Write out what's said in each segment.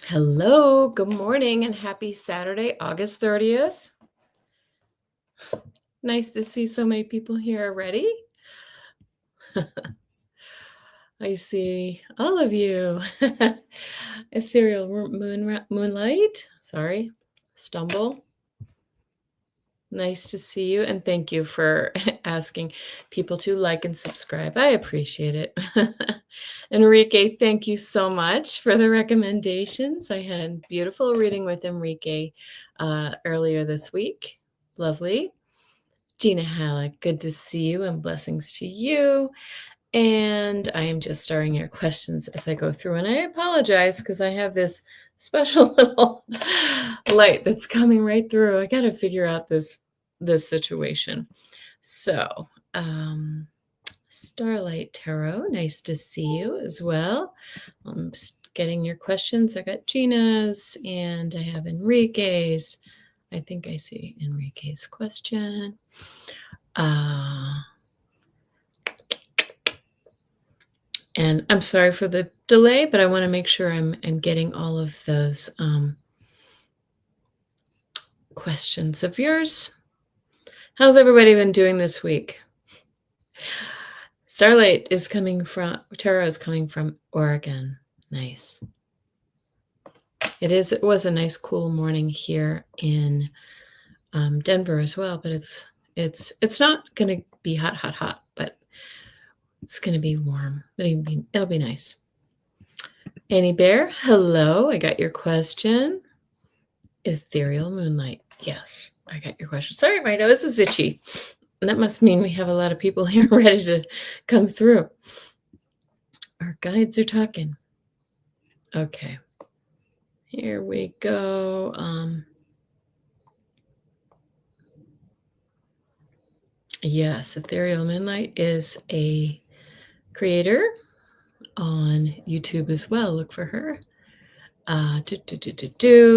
Hello, good morning, and happy Saturday, August 30th. Nice to see so many people here already. I see all of you. Ethereal Moonlight. Sorry, stumble. Nice to see you, and thank you for asking people to like and subscribe. I appreciate it. Enrique, thank you so much for the recommendations. I had a beautiful reading with Enrique earlier this week. Lovely. Gina Halleck, good to see you and blessings to you. And I am just starting your questions as I go through. And I apologize because I have this special little light that's coming right through. I got to figure out this situation. So, Starlight Tarot, nice to see you as well. I'm getting your questions. I got Gina's and I have Enrique's. I think I see Enrique's question. And I'm sorry for the delay, but I want to make sure I'm getting all of those questions of yours. How's everybody been doing this week? Starlight is coming from, Tarot is coming from Oregon. Nice. It was a nice cool morning here in Denver as well, but it's not going to be hot, but it's going to be warm. It'll be nice. Annie Bear, hello. I got your question. Ethereal Moonlight. Yes, I got your question. Sorry, my nose is itchy. That must mean we have a lot of people here ready to come through. Our guides are talking. Okay. Here we go. Yes, Ethereal Moonlight is a creator on YouTube as well. Look for her.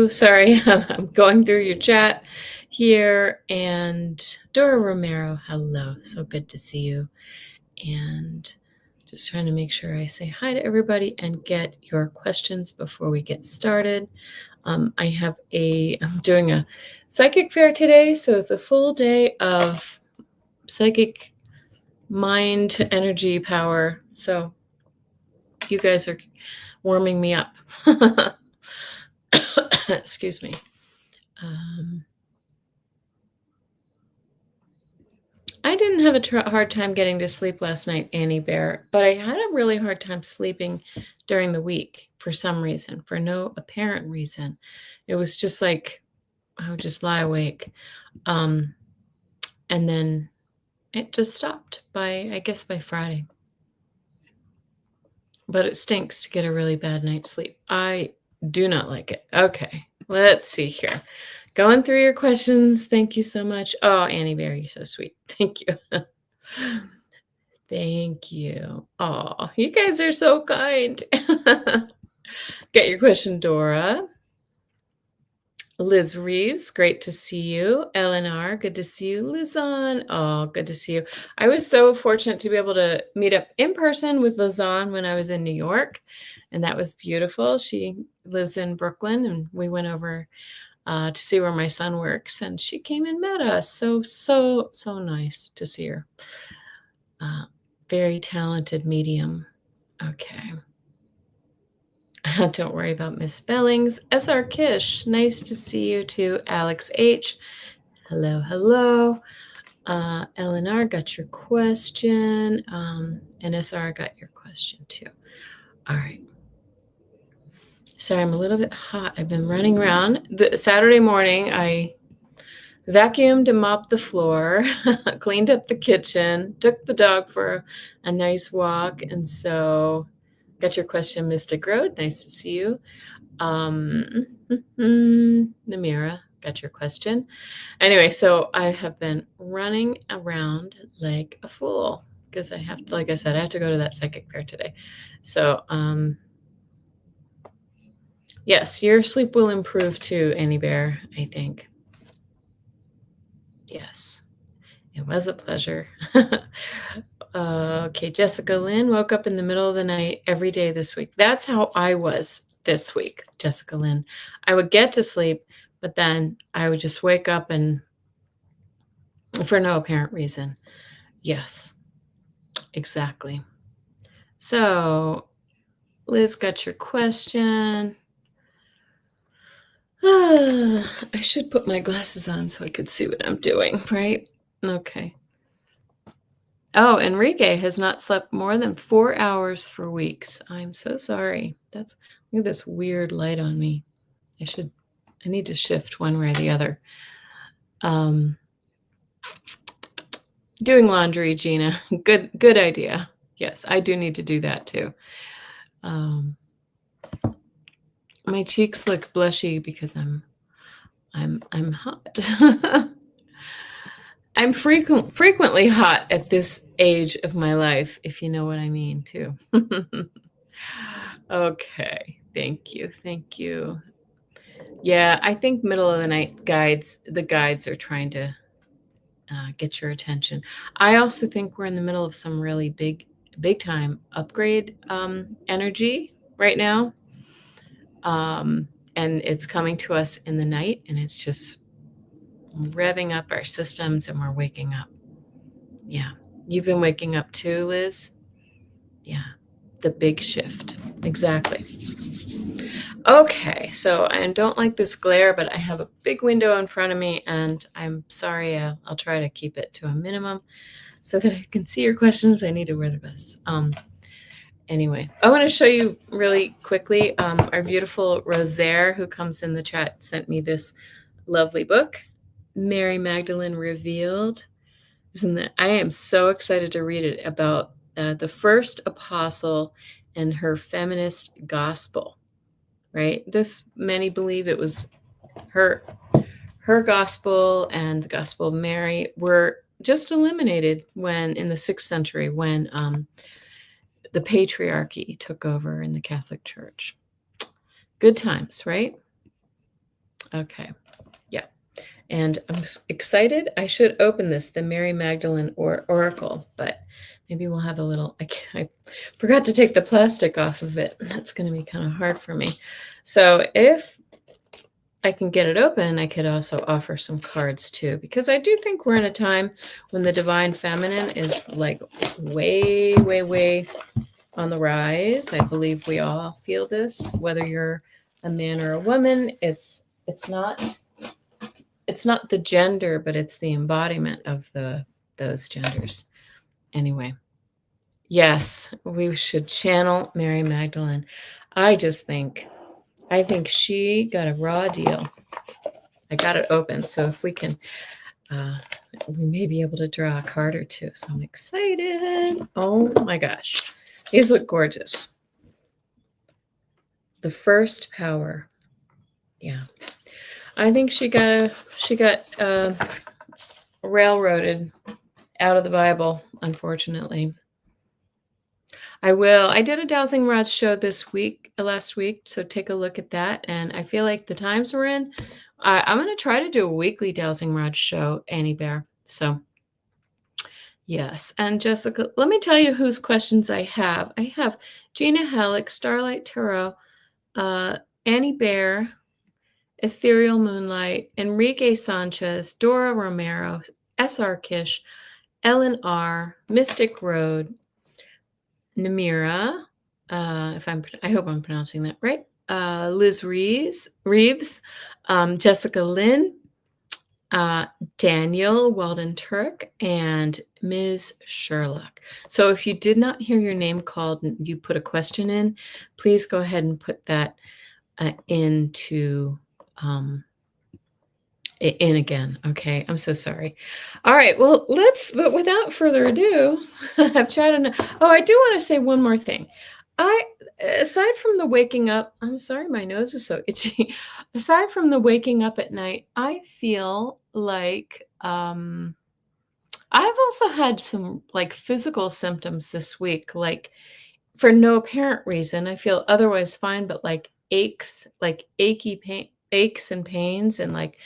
Sorry, I'm going through your chat here. And Dora Romero, hello. So good to see you. And just trying to make sure I say hi to everybody and get your questions before we get started. I'm doing a psychic fair today, so it's a full day of psychic mind energy power. So you guys are warming me up. Excuse me. I didn't have a hard time getting to sleep last night, Annie Bear, but I had a really hard time sleeping during the week for some reason, for no apparent reason. It was just like I would just lie awake. And then it just stopped I guess by Friday. But it stinks to get a really bad night's sleep. I do not like it. Okay, let's see here. Going through your questions. Thank you so much. Oh, Annie Bear, you're so sweet. Thank you. Thank you. Oh, you guys are so kind. Get your question, Dora. Liz Reeves, great to see you. Eleanor, good to see you. Lizanne, oh, good to see you. I was so fortunate to be able to meet up in person with Lizanne when I was in New York, and that was beautiful. She lives in Brooklyn, and we went over to see where my son works, and she came and met us. So nice to see her. Very talented medium. Okay. Don't worry about misspellings. SR Kish, nice to see you too. Alex H, hello. Eleanor got your question. And SR got your question too. All right. Sorry, I'm a little bit hot. I've been running around. The Saturday morning, I vacuumed and mopped the floor, cleaned up the kitchen, took the dog for a nice walk. And so got your question, Mystic Road. Nice to see you. Namira, got your question. Anyway, so I have been running around like a fool because I have to, like I said, I have to go to that psychic fair today. So, yes, your sleep will improve too, Annie Bear, I think. Yes, it was a pleasure. Okay, Jessica Lynn woke up in the middle of the night every day this week. That's how I was this week, Jessica Lynn. I would get to sleep, but then I would just wake up and for no apparent reason. Yes, exactly. So, Liz got your question. I should put my glasses on so I could see what I'm doing, right? Okay. Oh, Enrique has not slept more than 4 hours for weeks. I'm so sorry. Look at this weird light on me. I need to shift one way or the other. Doing laundry, Gina. Good idea. Yes, I do need to do that too. My cheeks look blushy because I'm hot. I'm frequently hot at this age of my life, if you know what I mean, too. Okay, thank you. Yeah, I think middle of the night the guides are trying to get your attention. I also think we're in the middle of some really big time upgrade energy right now. And it's coming to us in the night, and it's just revving up our systems, and we're waking up. Yeah. You've been waking up too, Liz? Yeah. The big shift. Exactly. Okay. So I don't like this glare, but I have a big window in front of me, and I'm sorry. I'll try to keep it to a minimum so that I can see your questions. I need to wear the glasses. Anyway, I want to show you really quickly. Our beautiful Rosaire, who comes in the chat, sent me this lovely book, Mary Magdalene Revealed. I am so excited to read it about the first apostle and her feminist gospel, right? Many believe it was her gospel and the gospel of Mary were just eliminated in the 6th century when the patriarchy took over in the Catholic Church. Good times, right? Okay. Yeah. And I'm excited. I should open this, the Mary Magdalene Oracle, but maybe we'll have a little, I forgot to take the plastic off of it. That's going to be kind of hard for me. So if I can get it open, I could also offer some cards too, because I do think we're in a time when the divine feminine is like way, way, way on the rise. I believe we all feel this, whether you're a man or a woman. It's not the gender, but it's the embodiment of those genders. Anyway, yes, we should channel Mary Magdalene. I think she got a raw deal. I got it open, so if we can, we may be able to draw a card or two. So I'm excited. Oh my gosh, these look gorgeous. The first power. Yeah. I think she got railroaded out of the Bible, unfortunately. I did a Dowsing Rod show last week, so take a look at that. And I feel like the times we're in, I'm going to try to do a weekly Dowsing Rod show, Annie Bear. So, yes. And Jessica, let me tell you whose questions I have. I have Gina Halleck, Starlight Tarot, Annie Bear, Ethereal Moonlight, Enrique Sanchez, Dora Romero, S.R. Kish, Ellen R., Mystic Road, Namira, I hope I'm pronouncing that right, Liz Reeves, Jessica Lynn, Daniel Walden Turk, and Ms. Sherlock. So if you did not hear your name called and you put a question in, please go ahead and put that into in again. Okay, I'm so sorry. All right, well, but without further ado, I've chatted. Oh, I do want to say one more thing. Aside from the waking up, I'm sorry, my nose is so itchy. Aside from the waking up at night, I feel like I've also had some like physical symptoms this week, like for no apparent reason. I feel otherwise fine, but like aches, like aches and pains, and like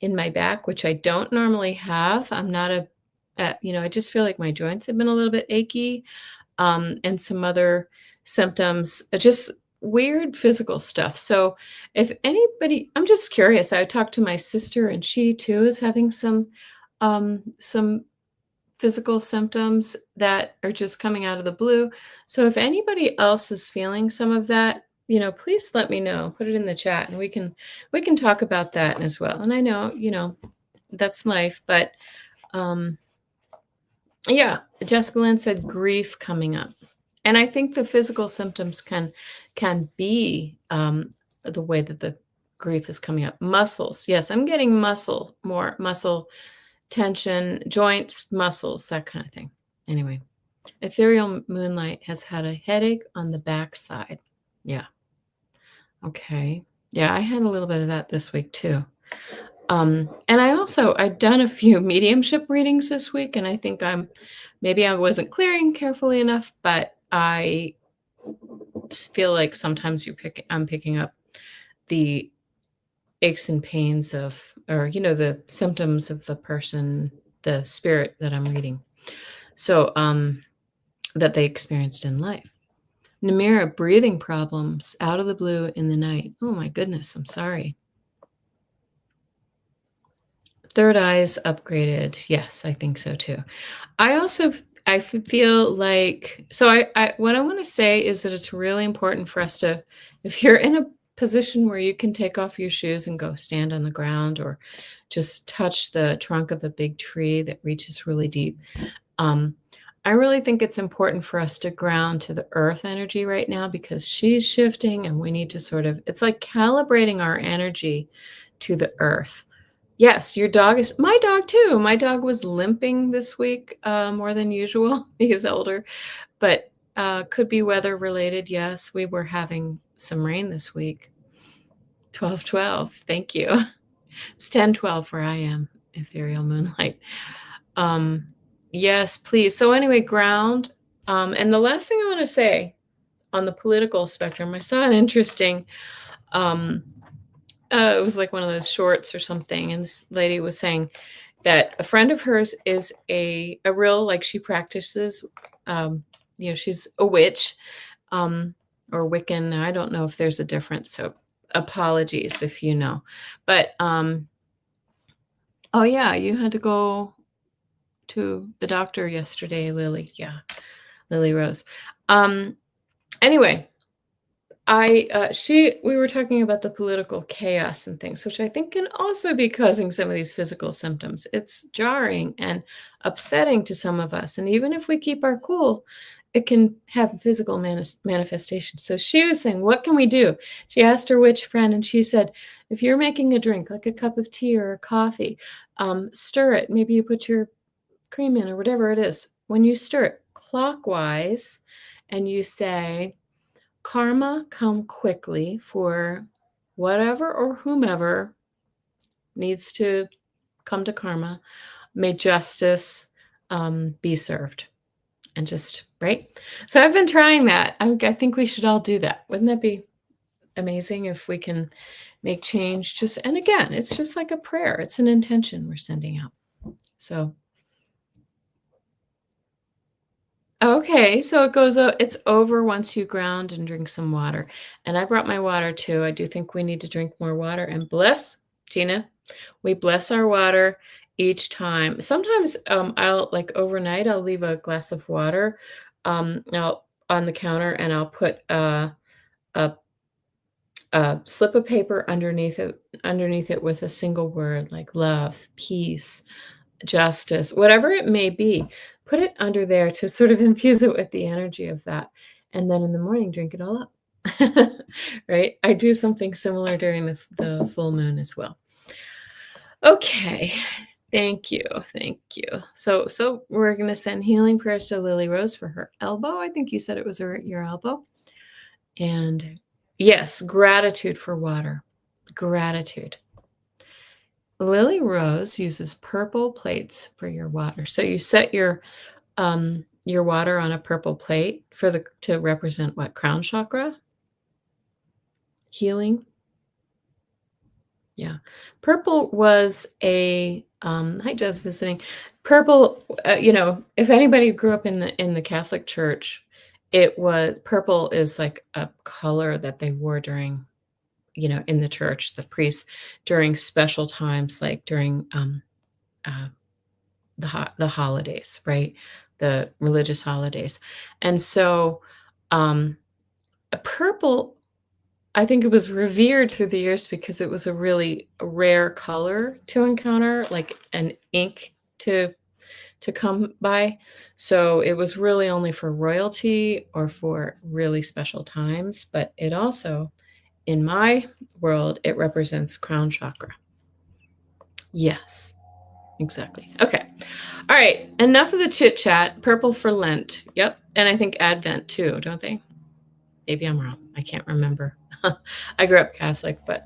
in my back, which I don't normally have. I'm not a I just feel like my joints have been a little bit achy, and some other symptoms, just weird physical stuff. So, if anybody, I'm just curious. I talked to my sister, and she too is having some physical symptoms that are just coming out of the blue. So, if anybody else is feeling some of that, please let me know. Put it in the chat, and we can talk about that as well. And I know, that's life, but um, yeah, Jessica Lynn said grief coming up. And I think the physical symptoms can be the way that the grief is coming up. Muscles. Yes, I'm getting more muscle tension, joints, muscles, that kind of thing. Anyway, ethereal moonlight has had a headache on the backside. Yeah. Okay. Yeah, I had a little bit of that this week too. And I'd done a few mediumship readings this week, and I think maybe I wasn't clearing carefully enough, but I feel like sometimes I'm picking up the aches and pains or the symptoms of the person, the spirit that I'm reading. So, that they experienced in life. Namira, breathing problems out of the blue in the night. Oh my goodness, I'm sorry. Third eyes upgraded. Yes, I think so too. I feel like, so what I want to say is that it's really important for us to, if you're in a position where you can take off your shoes and go stand on the ground or just touch the trunk of a big tree that reaches really deep. I really think it's important for us to ground to the earth energy right now because she's shifting and we need to it's like calibrating our energy to the earth. Yes, your dog is my dog too. My dog was limping this week more than usual. He's older, but could be weather related. Yes, we were having some rain this week. 12:12. Thank you. It's 10:12 where I am, ethereal moonlight. Yes, please. So anyway, ground. And the last thing I want to say on the political spectrum, I saw an interesting it was like one of those shorts or something, and this lady was saying that a friend of hers is a real, like, she practices, she's a witch, or Wiccan. I don't know if there's a difference, so apologies if you know. But oh yeah, you had to go to the doctor yesterday, Lily. Yeah, Lily Rose. Anyway, we were talking about the political chaos and things, which I think can also be causing some of these physical symptoms. It's jarring and upsetting to some of us. And even if we keep our cool, it can have physical manifestations. So she was saying, what can we do? She asked her witch friend, and she said, if you're making a drink, like a cup of tea or coffee, stir it. Maybe you put your cream in or whatever it is. When you stir it clockwise and you say, karma come quickly for whatever or whomever needs to come to karma. May justice be served. And just, right? So I've been trying that. I think we should all do that. Wouldn't that be amazing if we can make change? And again, it's just like a prayer. It's an intention we're sending out. So okay, so it's over once you ground and drink some water. And I brought my water too. I do think we need to drink more water and bless, Gina, we bless our water each time. Sometimes I'll, like, overnight, I'll leave a glass of water out on the counter, and I'll put a slip of paper underneath it with a single word like love, peace, justice, whatever it may be. Put it under there to sort of infuse it with the energy of that. And then in the morning, drink it all up. Right? I do something similar during the full moon as well. Okay. Thank you. Thank you. So we're going to send healing prayers to Lily Rose for her elbow. I think you said it was your elbow. And yes, gratitude for water. Gratitude. Lily Rose uses purple plates for your water. So you set your water on a purple plate to represent what? Crown chakra? Healing? Yeah. Purple was hi, just visiting. Purple, if anybody grew up in the Catholic Church, it was purple is like a color that they wore during, in the church, the priests during special times, like during uh, the holidays, right? The religious holidays. And so um, purple, I think it was revered through the years because it was a really rare color to encounter, like an ink to come by. So it was really only for royalty or for really special times, but it also, in my world, it represents crown chakra. Yes, exactly. Okay. All right. Enough of the chit chat. Purple for Lent. Yep. And I think Advent too, don't they? Maybe I'm wrong. I can't remember. I grew up Catholic, but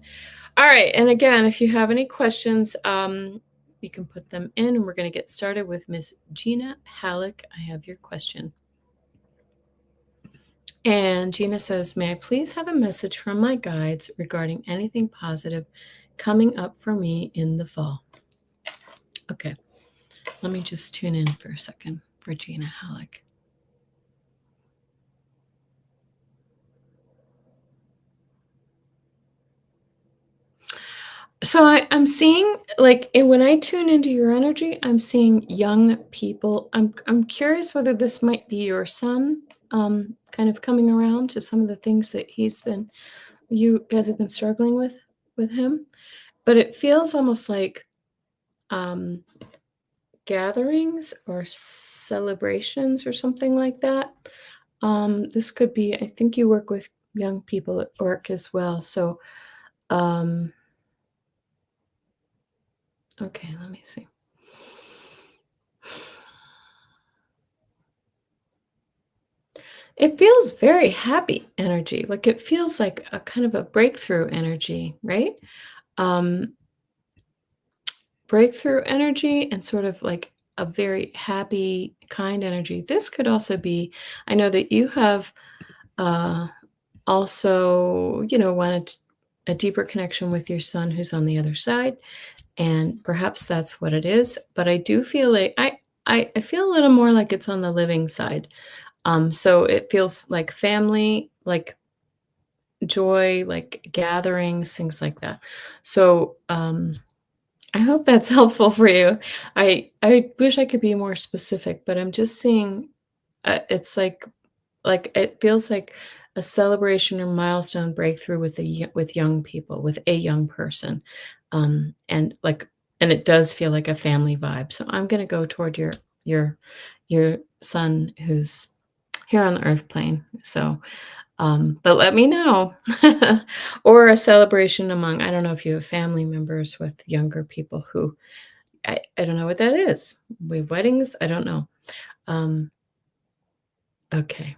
all right. And again, if you have any questions, you can put them in, and we're going to get started with Miss Gina Halleck. I have your question. And Gina says, may I please have a message from my guides regarding anything positive coming up for me in the fall? Okay. Let me just tune in for a second for Gina Halleck. So I'm seeing like when I tune into your energy, I'm seeing young people. I'm curious whether this might be your son, kind of coming around to some of the things that you guys have been struggling with him. But it feels almost like um, gatherings or celebrations or something like that. This could be. I think you work with young people at work as well. So um, okay, let me see. It feels very happy energy, like, it feels like a kind of a breakthrough energy, right? Um, breakthrough energy and sort of like a very happy, kind energy. This could also be I know that you have, uh, also, wanted a deeper connection with your son who's on the other side, and perhaps that's what it is, but I do feel like I feel a little more like it's on the living side. So it feels like family, like joy, like gatherings, things like that. So, I hope that's helpful for you. I wish I could be more specific, but I'm just seeing, it's like it feels like a celebration or milestone breakthrough with young people, with a young person, and and it does feel like a family vibe. So I'm gonna go toward your your son who's here on the earth plane. So but let me know. Or a celebration among I don't know if you have family members with younger people who I don't know what that is. We have weddings? I don't know. Um, okay.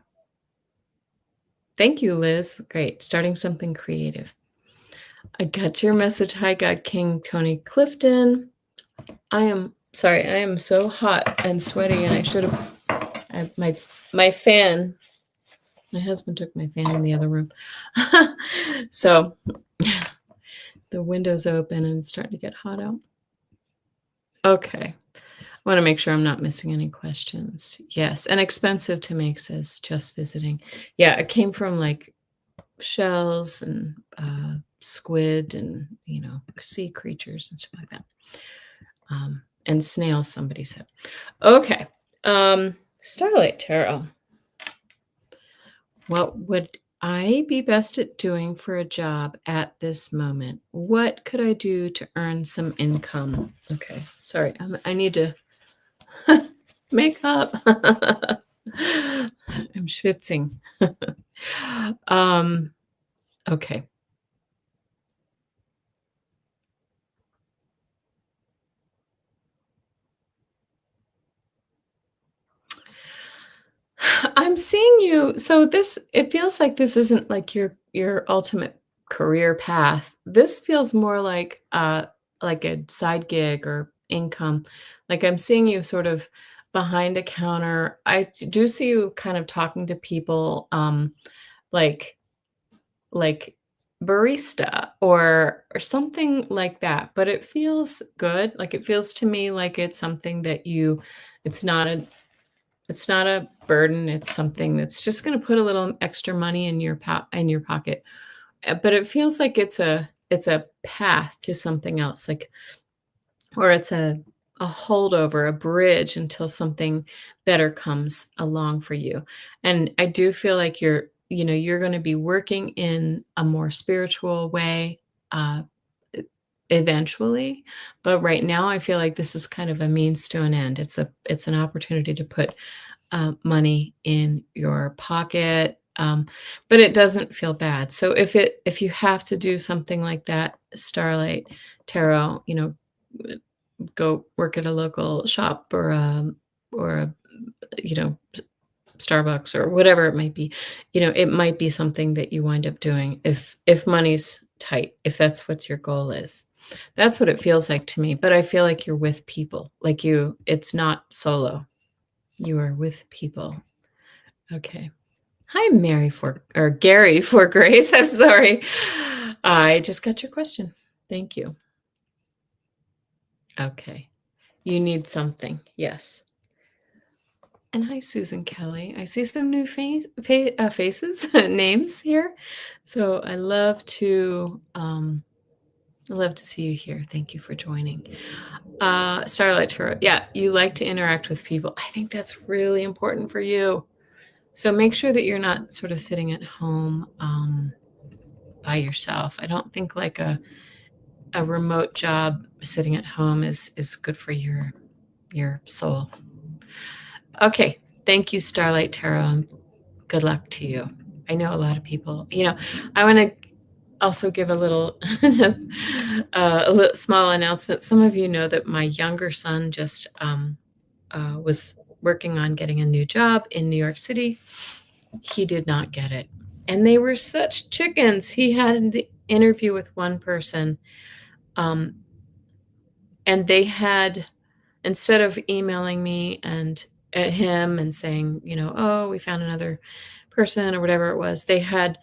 Thank you, Liz. Great. Starting something creative. I got your message. Hi, God King Tony Clifton. I am sorry, I am so hot and sweaty, and I should have my fan. My husband took my fan in the other room. So the window's open and it's starting to get hot out. Okay. I want to make sure I'm not missing any questions. Yes. And expensive to make, says just visiting. Yeah. It came from like shells and squid and, sea creatures and stuff like that. And snails, somebody said. Okay. Starlight Tarot. What would I be best at doing for a job at this moment? What could I do to earn some income? Okay, sorry, I need to make up. I'm schwitzing. um, okay. I'm seeing you. So it feels like this isn't like your ultimate career path. This feels more like a side gig or income. Like I'm seeing you sort of behind a counter. Do see you kind of talking to people, like like barista or something like that, but it feels good. Like, it feels to me like it's something that you it's not a it's not a burden, it's something that's just gonna put a little extra money in your pocket. But it feels like it's a path to something else, like, or it's a holdover, a bridge until something better comes along for you. And I do feel like you're gonna be working in a more spiritual way, uh, e eventually, but right now I feel like this is kind of a means to an end. It's an opportunity to put, money in your pocket, but it doesn't feel bad. So if you have to do something like that, Starlight Tarot, go work at a local shop or a, you know, Starbucks or whatever it might be. It might be something that you wind up doing if money's tight, if that's what your goal is. That's what it feels like to me, but I feel like you're with people. Like it's not solo. You are with people. Okay. Hi, Mary for or Gary for Grace. I'm sorry. I just got your question. Thank you. Okay. You need something. Yes. And hi, Susan Kelly. I see some new faces, names here. So I love to see you here. Thank you for joining. Starlight Tarot. Yeah, you like to interact with people. I think that's really important for you. So make sure that you're not sort of sitting at home by yourself. I don't think like a remote job sitting at home is good for your soul. Okay. Thank you, Starlight Tarot. And good luck to you. I know a lot of people. I want to also give a little, a little small announcement. Some of you know that my younger son just was working on getting a new job in New York City. He did not get it. And they were such chickens. He had the interview with one person, um, and they had, instead of emailing me and him and saying, oh, we found another person or whatever it was, they had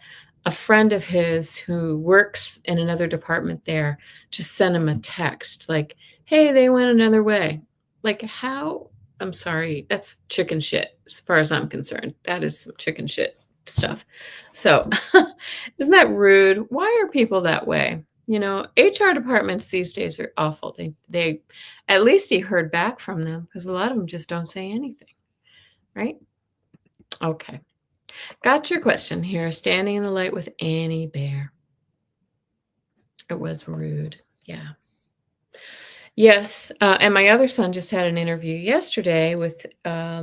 a friend of his who works in another department there just sent him a text like, hey, they went another way. Like, how? I'm sorry, that's chicken shit as far as I'm concerned. That is some chicken shit stuff. So isn't that rude? Why are people that way? HR departments these days are awful. They at least he heard back from them because a lot of them just don't say anything, right? Okay. Got your question here. Standing in the light with Annie Bear. It was rude. Yeah. Yes. And my other son just had an interview yesterday with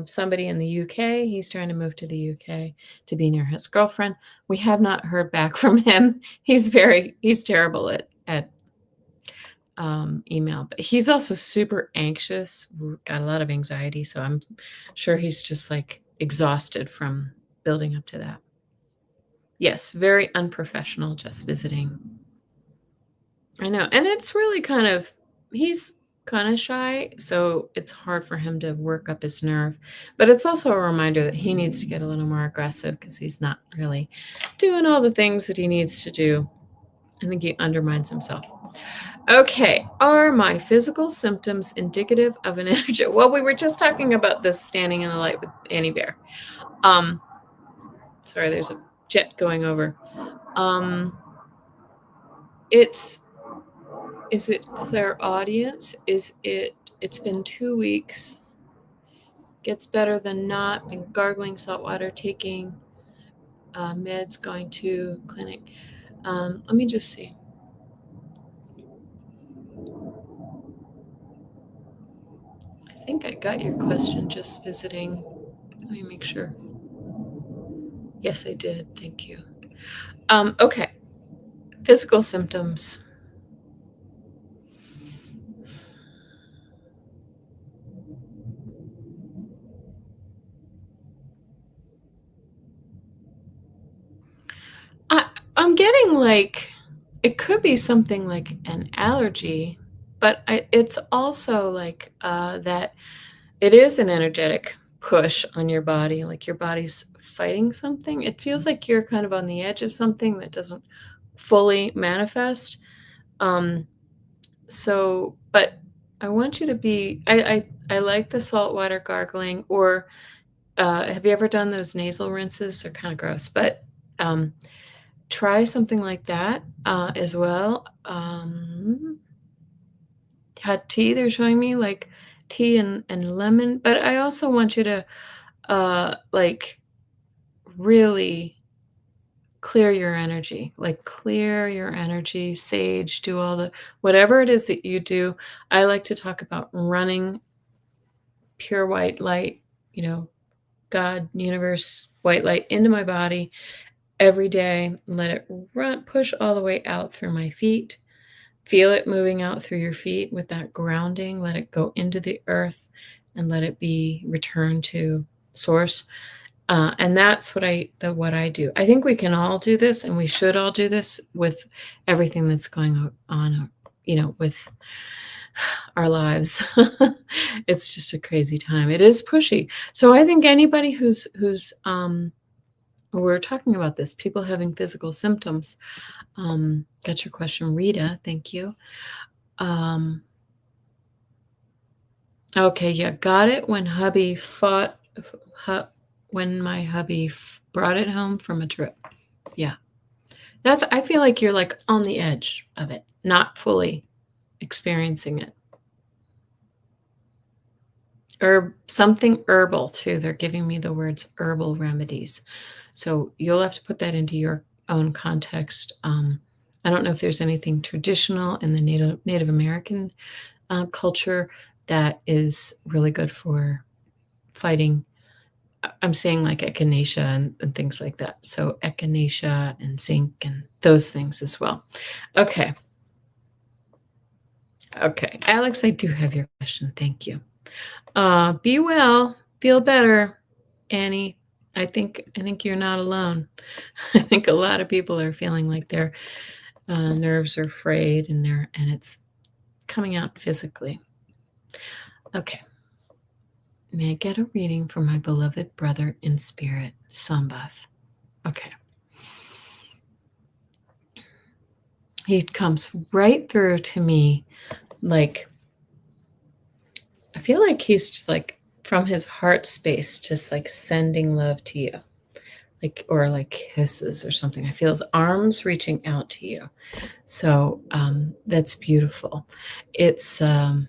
somebody in the UK. He's trying to move to the UK to be near his girlfriend. We have not heard back from him. He's terrible at email, but he's also super anxious, got a lot of anxiety. So I'm sure he's just like exhausted from building up to that. Yes, very unprofessional, just visiting. I know. And it's really he's kind of shy. So it's hard for him to work up his nerve. But it's also a reminder that he needs to get a little more aggressive because he's not really doing all the things that he needs to do. I think he undermines himself. Okay. Are my physical symptoms indicative of an energy? Well, we were just talking about this standing in the light with Annie Bear. Sorry, there's a jet going over. Is it clairaudience? It's been 2 weeks. Gets better than not. Been gargling salt water, taking meds, going to clinic. Let me just see. I think I got your question, just visiting. Let me make sure. Yes, I did. Thank you. Okay. Physical symptoms. I'm getting like, it could be something like an allergy, but it's also like that it is an energetic push on your body, like your body's fighting something. It feels like you're kind of on the edge of something that doesn't fully manifest. Um, but I want you to be I like the saltwater gargling, or, have you ever done those nasal rinses? They're kinda gross, but, um, try something like that, as well. Hot tea, they're showing me, like, tea and lemon, but I also want you to, like, really clear your energy, like, clear your energy, sage, do all the whatever it is that you do. I like to talk about running pure white light, you know, God, universe, white light into my body every day, let it run push all the way out through my feet. Feel it moving out through your feet with that grounding, let it go into the earth and let it be returned to source. And that's what I do. I think we can all do this, and we should all do this with everything that's going on, with our lives. It's just a crazy time. It is pushy. So I think anybody who's we're talking about this, people having physical symptoms. Got your question, Rita. Thank you. Um, okay, yeah, got it. Hu- when my hubby brought it home from a trip. Yeah, I feel like you're like on the edge of it, not fully experiencing it. Herb, something herbal too. They're giving me the words herbal remedies. So you'll have to put that into your own context. I don't know if there's anything traditional in the Native American culture that is really good for fighting. I'm saying like echinacea and things like that. So echinacea and zinc and those things as well. Okay. Okay. Alex, I do have your question. Thank you. Be well, feel better, Annie. I think you're not alone. I think a lot of people are feeling like their nerves are frayed and it's coming out physically. Okay. May I get a reading for my beloved brother in spirit, Sambath? Okay. He comes right through to me like I feel like he's just like from his heart space, just like sending love to you. Like or like kisses or something. I feel his arms reaching out to you. So that's beautiful. It's hmm.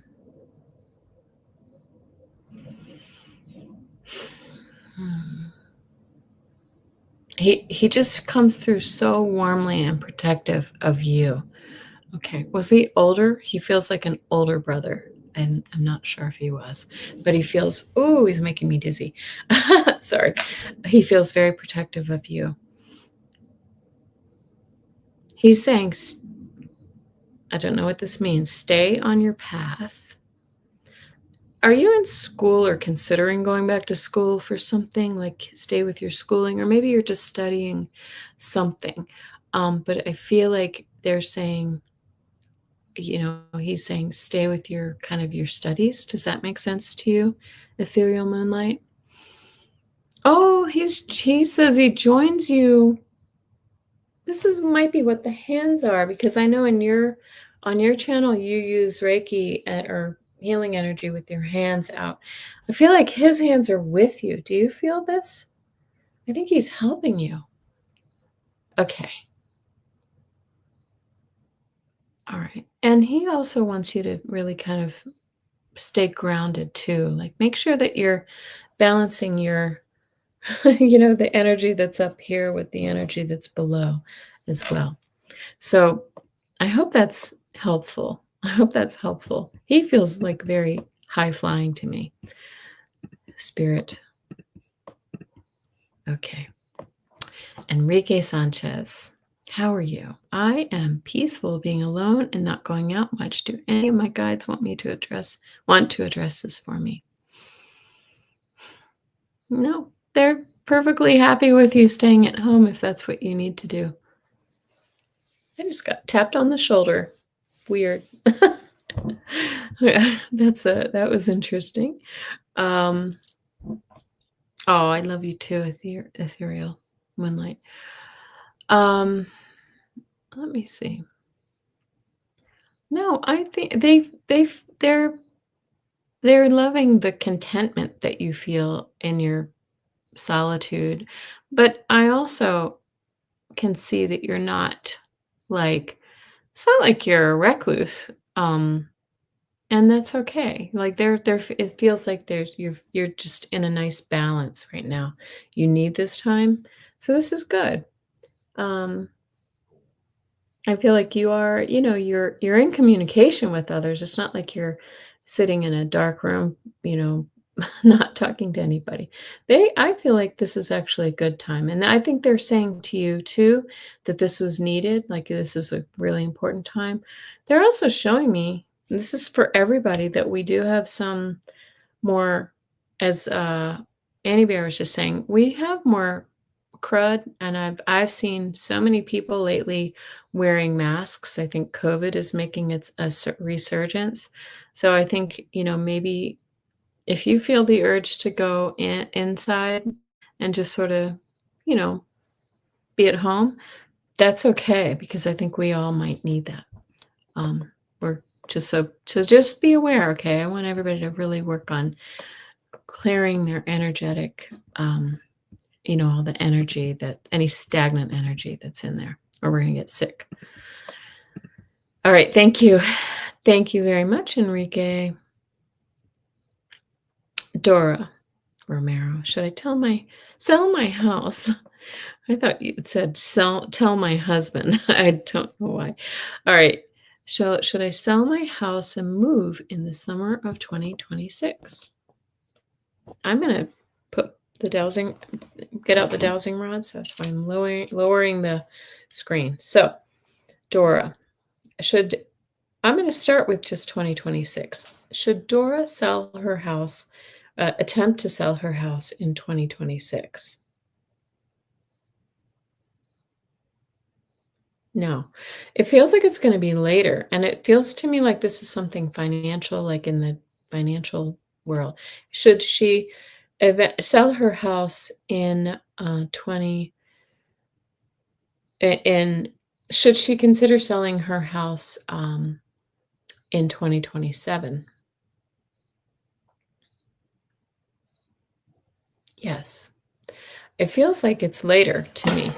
He just comes through so warmly and protective of you. Okay. Was he older? He feels like an older brother. And I'm not sure if he was, but he feels, oh, he's making me dizzy. Sorry. He feels very protective of you. He's saying, I don't know what this means, stay on your path. Are you in school or considering going back to school for something like stay with your schooling, or maybe you're just studying something? But I feel like they're saying, he's saying stay with your kind of your studies. Does that make sense to you, Ethereal Moonlight? Oh, he says he joins you. This is might be what the hands are, because I know on your channel you use Reiki or healing energy with your hands out. I feel like his hands are with you. Do you feel this? I think he's helping you. Okay. All right. And he also wants you to really kind of stay grounded too. Like make sure that you're balancing your the energy that's up here with the energy that's below as well. So I hope that's helpful. I hope that's helpful. He feels like very high flying to me. Spirit. Okay. Enrique Sanchez. How are you? I am peaceful being alone and not going out much. Do any of my guides want to address this for me? No, they're perfectly happy with you staying at home if that's what you need to do. I just got tapped on the shoulder. Weird. That was interesting. Um, oh, I love you too, Ethereal Moonlight. Um, Let me see. No, I think they're loving the contentment that you feel in your solitude, but I also can see that you're not, like it's not like you're a recluse, and that's okay. Like, it feels like you're just in a nice balance right now. You need this time, so this is good. Um, I feel like you're in communication with others. It's not like you're sitting in a dark room, you know, not talking to anybody. I feel like this is actually a good time. And I think they're saying to you too that this was needed, like this was a really important time. They're also showing me, and this is for everybody, that we do have some more, as Annie Bear was just saying, we have more crud, and I've seen so many people lately wearing masks. I think COVID is making its resurgence. So I think, maybe if you feel the urge to go inside and just sort of, you know, be at home, that's okay because I think we all might need that. We're just be aware, okay? I want everybody to really work on clearing their energetic, all the energy any stagnant energy that's in there, or we're gonna get sick. All right, thank you. Thank you very much, Enrique. Dora Romero, should I sell my house? I thought you said tell my husband. I don't know why. All right. Should I sell my house and move in the summer of 2026? I'm gonna get out the dowsing rods. That's why I'm lowering the screen. So, Dora, I'm going to start with just 2026. Should Dora sell her house, attempt to sell her house in 2026? No. It feels like it's going to be later. And it feels to me like this is something financial, like in the financial world. Should she sell her house in 20 in should she consider selling her house in 2027? Yes. It feels like it's later to me.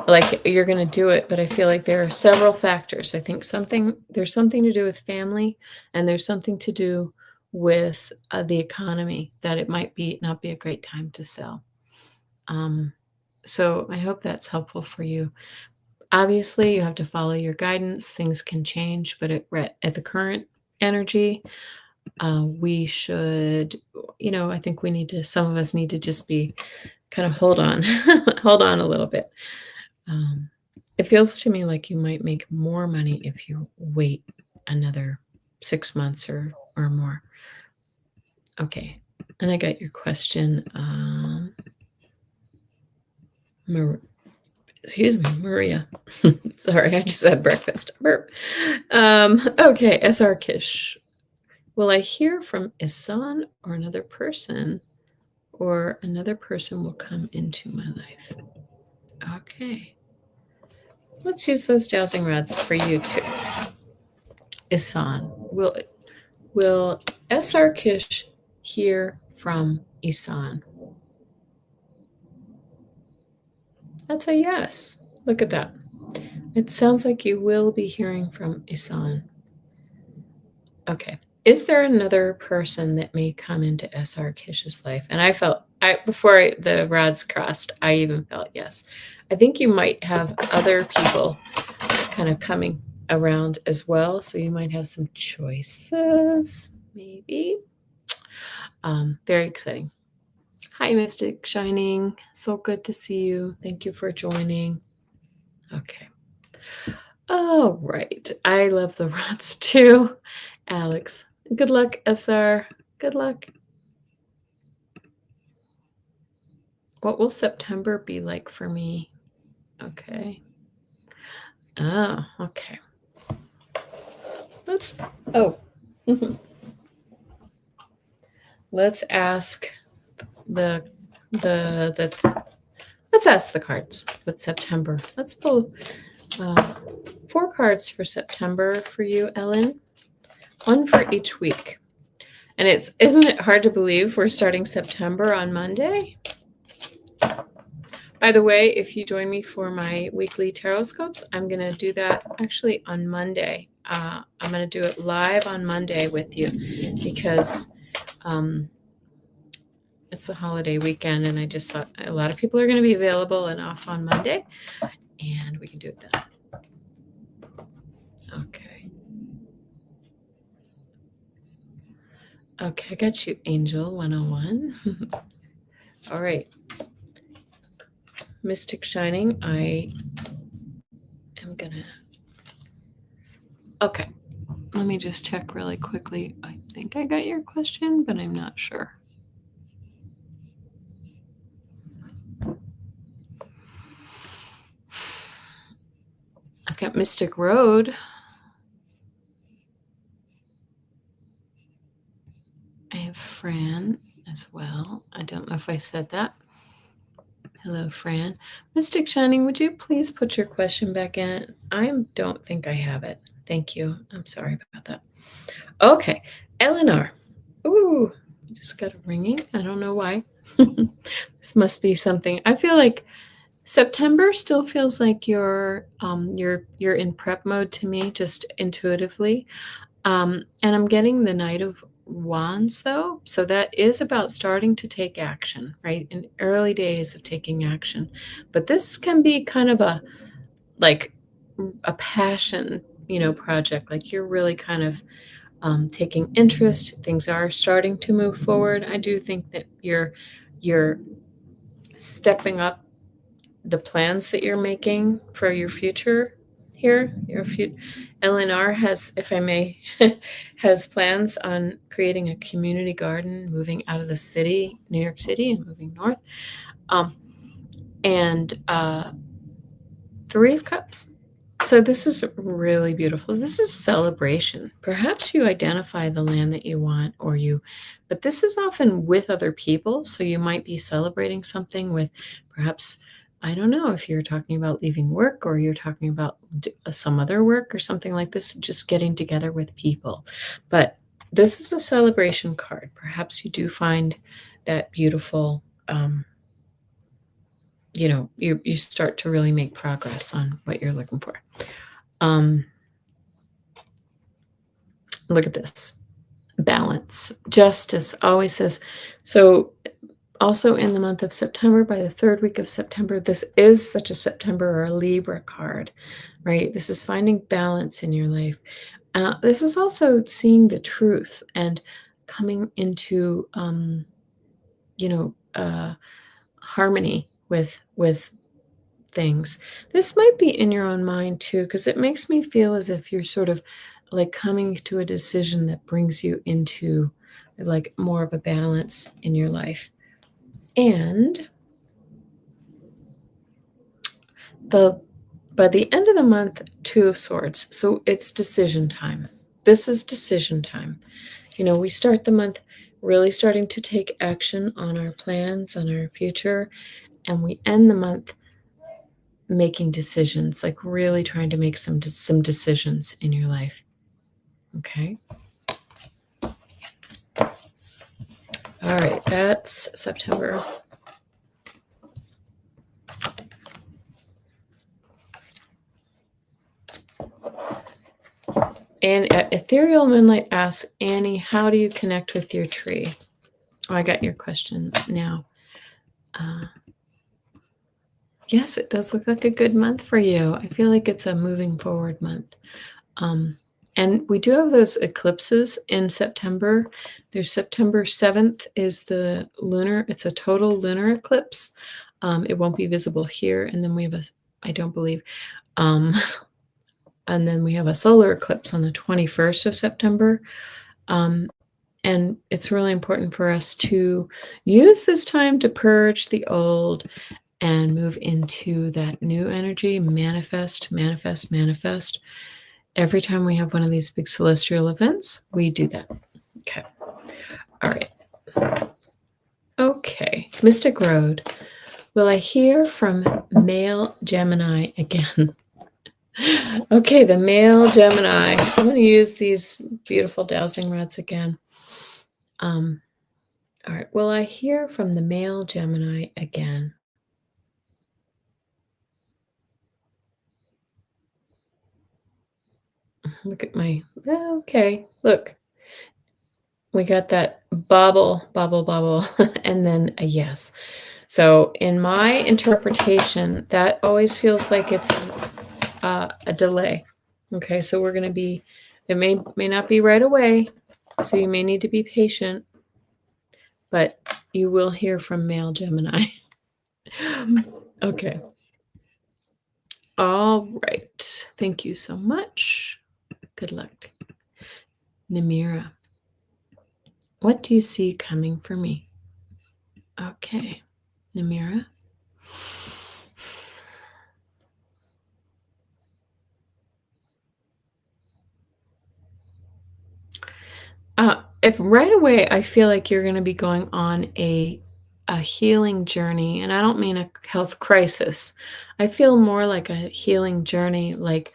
Like you're going to do it, but I feel like there are several factors. I think there's something to do with family, and there's something to do with the economy, that it might not be a great time to sell. So I hope that's helpful for you. Obviously, you have to follow your guidance. Things can change, but at the current energy, we should, I think some of us need to just be kind of hold on a little bit. It feels to me like you might make more money if you wait another 6 months or more. Okay. And I got your question. Excuse me, Maria. Sorry, I just had breakfast. Burp. Okay, SR Kish. Will I hear from Isan or another person will come into my life? Okay. Let's use those dowsing rods for you too. Isan. Will SR Kish hear from Isan? That's a yes. Look at that. It sounds like you will be hearing from Isan. Okay. Is there another person that may come into SR Kish's life? And before the rods crossed, I even felt yes. I think you might have other people kind of coming around as well. So you might have some choices, maybe. Very exciting. Hi, Mystic Shining. So good to see you. Thank you for joining. Okay. All right. I love the rods too. Alex. Good luck, SR. Good luck. What will September be like for me? Okay. Oh, okay. Let's ask let's ask the cards. What's September? Let's pull 4 cards for September for you, Ellen. 1 for each week. And isn't it hard to believe we're starting September on Monday? By the way, if you join me for my weekly tarot scopes, I'm going to do that actually on Monday. I'm going to do it live on Monday with you because it's the holiday weekend, and I just thought a lot of people are going to be available and off on Monday, and we can do it then. Okay. Okay, I got you, Angel 101. All right. Mystic Shining, I am going to... Okay. Let me just check really quickly. I think I got your question, but I'm not sure. I've got Mystic Road. I have Fran as well. I don't know if I said that. Hello, Fran. Mystic Shining, would you please put your question back in? I don't think I have it. Thank you. I'm sorry about that. Okay, Eleanor. Ooh, just got a ringing. I don't know why. This must be something. I feel like September still feels like you're in prep mode to me, just intuitively. And I'm getting the Knight of Wands, though. So that is about starting to take action, right? In early days of taking action. But this can be kind of a passion, project. Like you're really kind of taking interest. Things are starting to move forward. I do think that you're stepping up the plans that you're making for your future here. LNR has, if I may, has plans on creating a community garden, moving out of the city, New York City, and moving north. And 3 of Cups. So this is really beautiful. This is celebration. Perhaps you identify the land that you want, but this is often with other people. So you might be celebrating something with perhaps, I don't know if you're talking about leaving work or you're talking about some other work or something like this, just getting together with people. But this is a celebration card. Perhaps you do find that beautiful, you start to really make progress on what you're looking for. Look at this. Balance. Justice always says, so also in the month of September, by the 3rd week of September, this is such a September or a Libra card, right? This is finding balance in your life. This is also seeing the truth and coming into, harmony with things. This might be in your own mind too, because it makes me feel as if you're sort of like coming to a decision that brings you into like more of a balance in your life. And by the end of the month, 2 of Swords. So it's decision time. This is decision time. We start the month really starting to take action on our plans, on our future, and we end the month making decisions, like really trying to make some decisions in your life. Okay. All right, that's September. And Ethereal Moonlight asks, Annie, how do you connect with your tree? Oh, I got your question now. Yes, it does look like a good month for you. I feel like it's a moving forward month. And we do have those eclipses in September. There's September 7th is the lunar, it's a total lunar eclipse. It won't be visible here. And then we have I don't believe, and then we have a solar eclipse on the 21st of September. And it's really important for us to use this time to purge the old and move into that new energy, manifest, manifest, manifest. Every time we have one of these big celestial events, we do that. Okay. All right. Okay. Mystic Road. Will I hear from male Gemini again? Okay, the male Gemini. I'm going to use these beautiful dowsing rods again. All right. Will I hear from the male Gemini again? Look at my. Okay. Look, we got that bobble, bobble, bobble, and then a yes. So in my interpretation, that always feels like it's a delay. Okay, so we're going to be. It may not be right away, so you may need to be patient, but you will hear from male Gemini. Okay. All right. Thank you so much. Good luck. Namira, what do you see coming for me? Okay. Namira. If right away I feel like you're going to be going on a healing journey, and I don't mean a health crisis. I feel more like a healing journey, like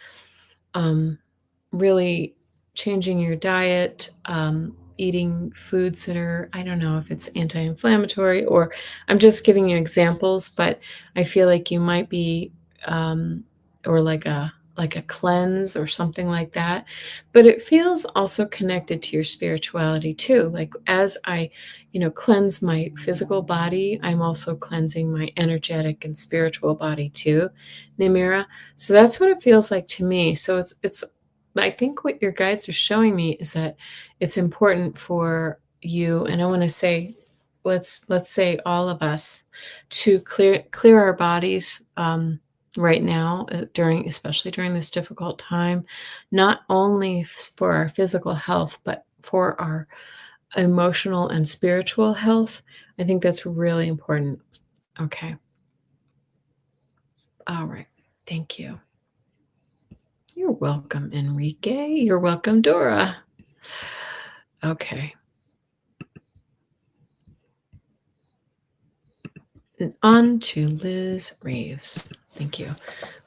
really changing your diet, eating foods that are, I don't know if it's anti-inflammatory, or I'm just giving you examples, but I feel like you might be, or like a cleanse or something like that. But it feels also connected to your spirituality too. Like as I, cleanse my physical body, I'm also cleansing my energetic and spiritual body too, Namira. So that's what it feels like to me. So it's I think what your guides are showing me is that it's important for you, and I want to say, let's say all of us, to clear our bodies right now, especially during this difficult time, not only for our physical health, but for our emotional and spiritual health. I think that's really important. Okay. All right. Thank you. You're welcome, Enrique. You're welcome, Dora. Okay. And on to Liz Reeves. Thank you.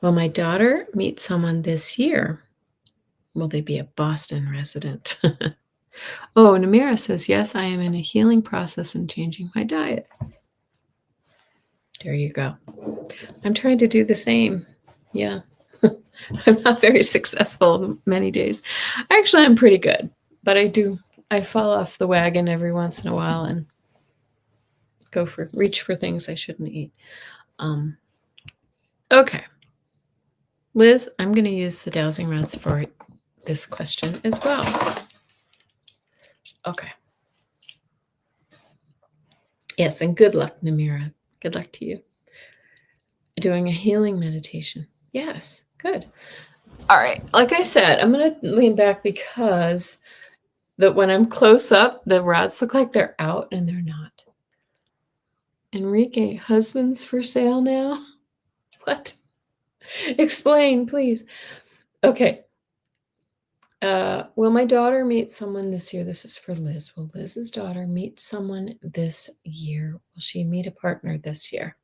Will my daughter meet someone this year? Will they be a Boston resident? Oh, Namira says, yes, I am in a healing process and changing my diet. There you go. I'm trying to do the same. Yeah. I'm not very successful many days. Actually, I'm pretty good, but I fall off the wagon every once in a while and reach for things I shouldn't eat. Okay. Liz, I'm going to use the dowsing rods for this question as well. Okay. Yes, and good luck, Namira. Good luck to you. Doing a healing meditation. Yes, good. All right. Like I said, I'm going to lean back because when I'm close up, the rods look like they're out and they're not. Enrique, husbands for sale now? What? Explain, please. Okay. Will my daughter meet someone this year? This is for Liz. Will Liz's daughter meet someone this year? Will she meet a partner this year?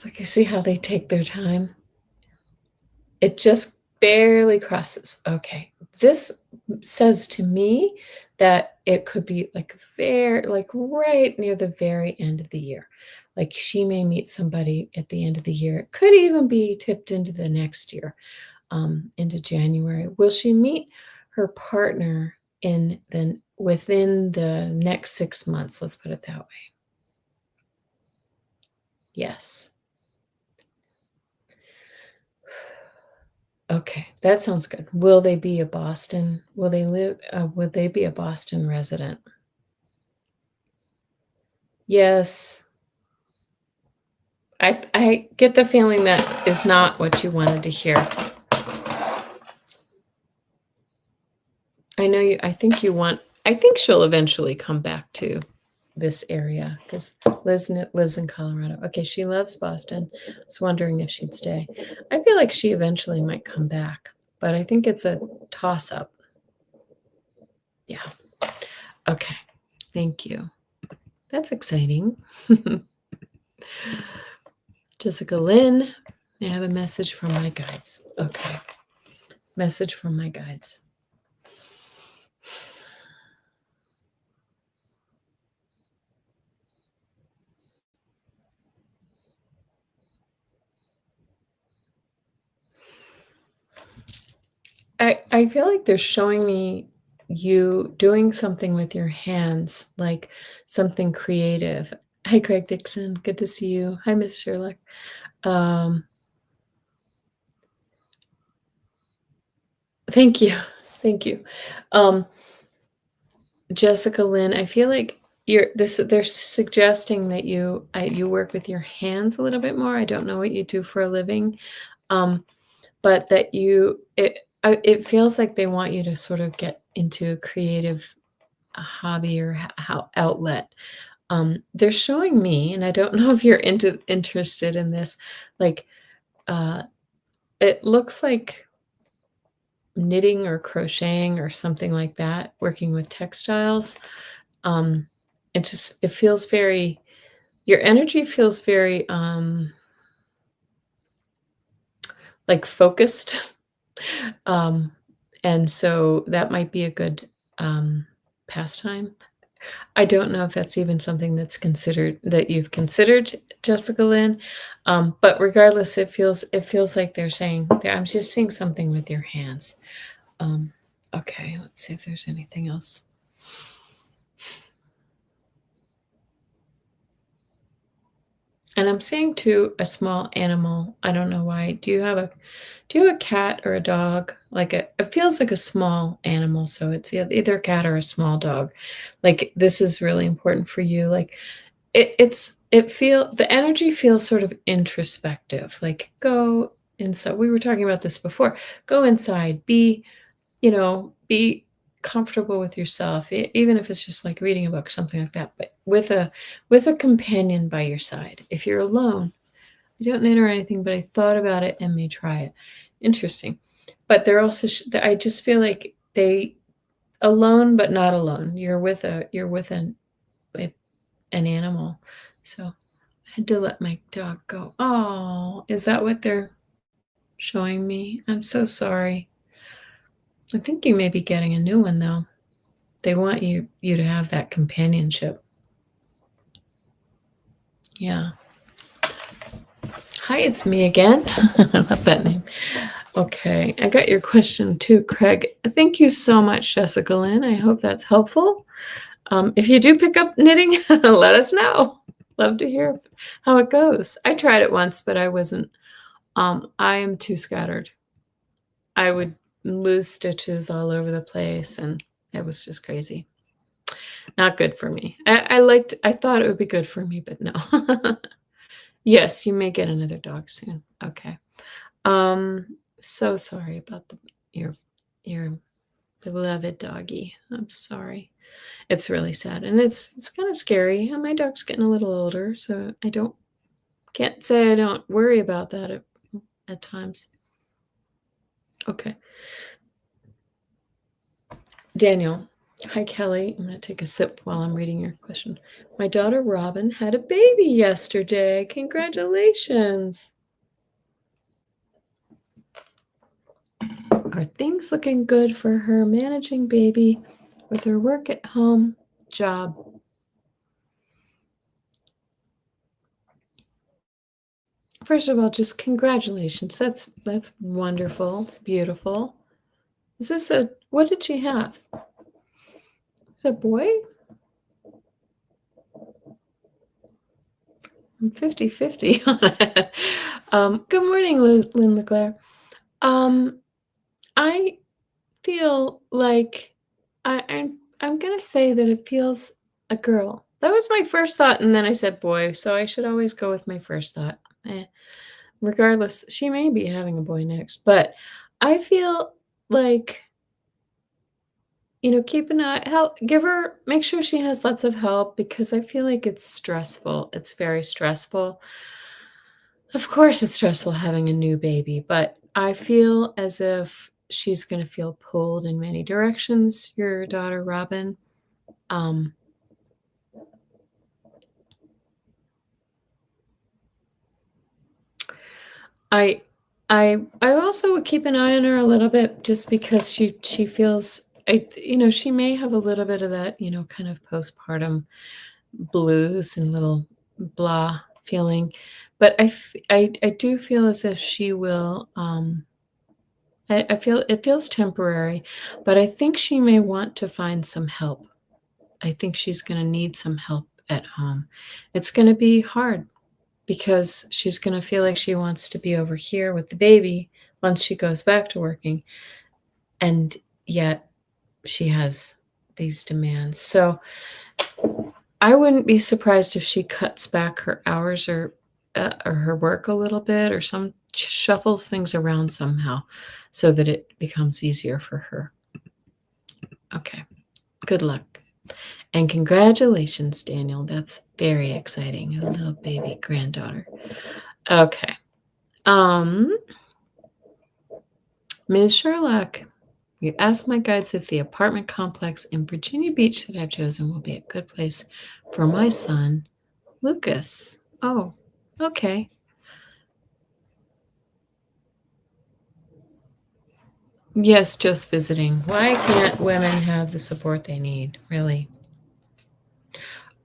Like, I see how they take their time. It just barely crosses. Okay. This says to me that it could be like right near the very end of the year. Like she may meet somebody at the end of the year. It could even be tipped into the next year, into January. Will she meet her partner within the next 6 months? Let's put it that way. Yes. Okay, that sounds good. Will they be a Boston? Would they be a Boston resident? Yes. I get the feeling that is not what you wanted to hear. I think she'll eventually come back to this area because Liz lives in Colorado. Okay, she loves Boston. I was wondering if she'd stay. I feel like she eventually might come back, but I think it's a toss-up. Yeah. Okay. Thank you. That's exciting. Jessica Lynn, I have a message from my guides. Okay. Message from my guides. I feel like they're showing me you doing something with your hands, like something creative. Hi, Craig Dixon. Good to see you. Hi, Miss Sherlock. Um, thank you. Thank you. Um, Jessica Lynn, I feel like they're suggesting that you work with your hands a little bit more. I don't know what you do for a living. Um, but that it feels like they want you to sort of get into a creative hobby or how outlet. They're showing me, and I don't know if you're interested in this, like uh, it looks like knitting or crocheting or something like that, working with textiles. Um, it feels very your energy feels very like focused. Um, and so that might be a good pastime. I don't know if that's even something that you've considered, Jessica Lynn. But regardless, it feels like they're saying I'm just seeing something with your hands. Um, okay, let's see if there's anything else. And I'm seeing too a small animal. I don't know why. Do you have a cat or a dog? It feels like a small animal, so it's either a cat or a small dog. Like this is really important for you. Like the energy feels sort of introspective. Like go inside. We were talking about this before. Go inside. Be comfortable with yourself, even if it's just like reading a book, something like that, but with a companion by your side. If you're alone, I don't knit or anything, but I thought about it and may try it. Interesting. But they're also, I just feel like they alone, but not alone. You're with an animal. So I had to let my dog go. Oh, is that what they're showing me? I'm so sorry. I think you may be getting a new one though. They want you to have that companionship. Yeah. Hi, it's me again. I love that name. Okay, I got your question too, Craig. Thank you so much, Jessica Lynn. I hope that's helpful. If you do pick up knitting, let us know. Love to hear how it goes. I tried it once, but I wasn't. I am too scattered. I would lose stitches all over the place, and it was just crazy. Not good for me. I thought it would be good for me, but no. Yes, you may get another dog soon. Okay. So sorry about your beloved doggy. I'm sorry. It's really sad, and it's kind of scary. And my dog's getting a little older, so can't say I don't worry about that at times. Okay. Daniel. Hi, Kelly. I'm going to take a sip while I'm reading your question. My daughter Robin had a baby yesterday. Congratulations. Are things looking good for her managing baby with her work at home job? First of all, just congratulations. That's wonderful, beautiful. What did she have? Is it a boy? I'm 50-50 on it. Good morning, Lynn LeClaire. Um, I feel like I'm gonna say that it feels a girl. That was my first thought, and then I said boy, so I should always go with my first thought. Regardless, she may be having a boy next, but I feel like keep an eye help give her make sure she has lots of help because I feel like it's stressful. It's very stressful. Of course, it's stressful having a new baby, but I feel as if she's going to feel pulled in many directions, your daughter, Robin. Um, I I also would keep an eye on her a little bit just because she feels she may have a little bit of that, kind of postpartum blues and little blah feeling, but I do feel as if she will, I feel it feels temporary, but I think she may want to find some help. I think she's gonna need some help at home. It's gonna be hard because she's gonna feel like she wants to be over here with the baby once she goes back to working, and yet she has these demands. So, I wouldn't be surprised if she cuts back her hours or her work a little bit or some shuffles things around somehow so that it becomes easier for her. Okay. Good luck. And congratulations, Daniel. That's very exciting. A little baby granddaughter. Okay. Um, Ms. Sherlock, you asked my guides if the apartment complex in Virginia Beach that I've chosen will be a good place for my son, Lucas. Oh, okay. Yes, just visiting. Why can't women have the support they need, really?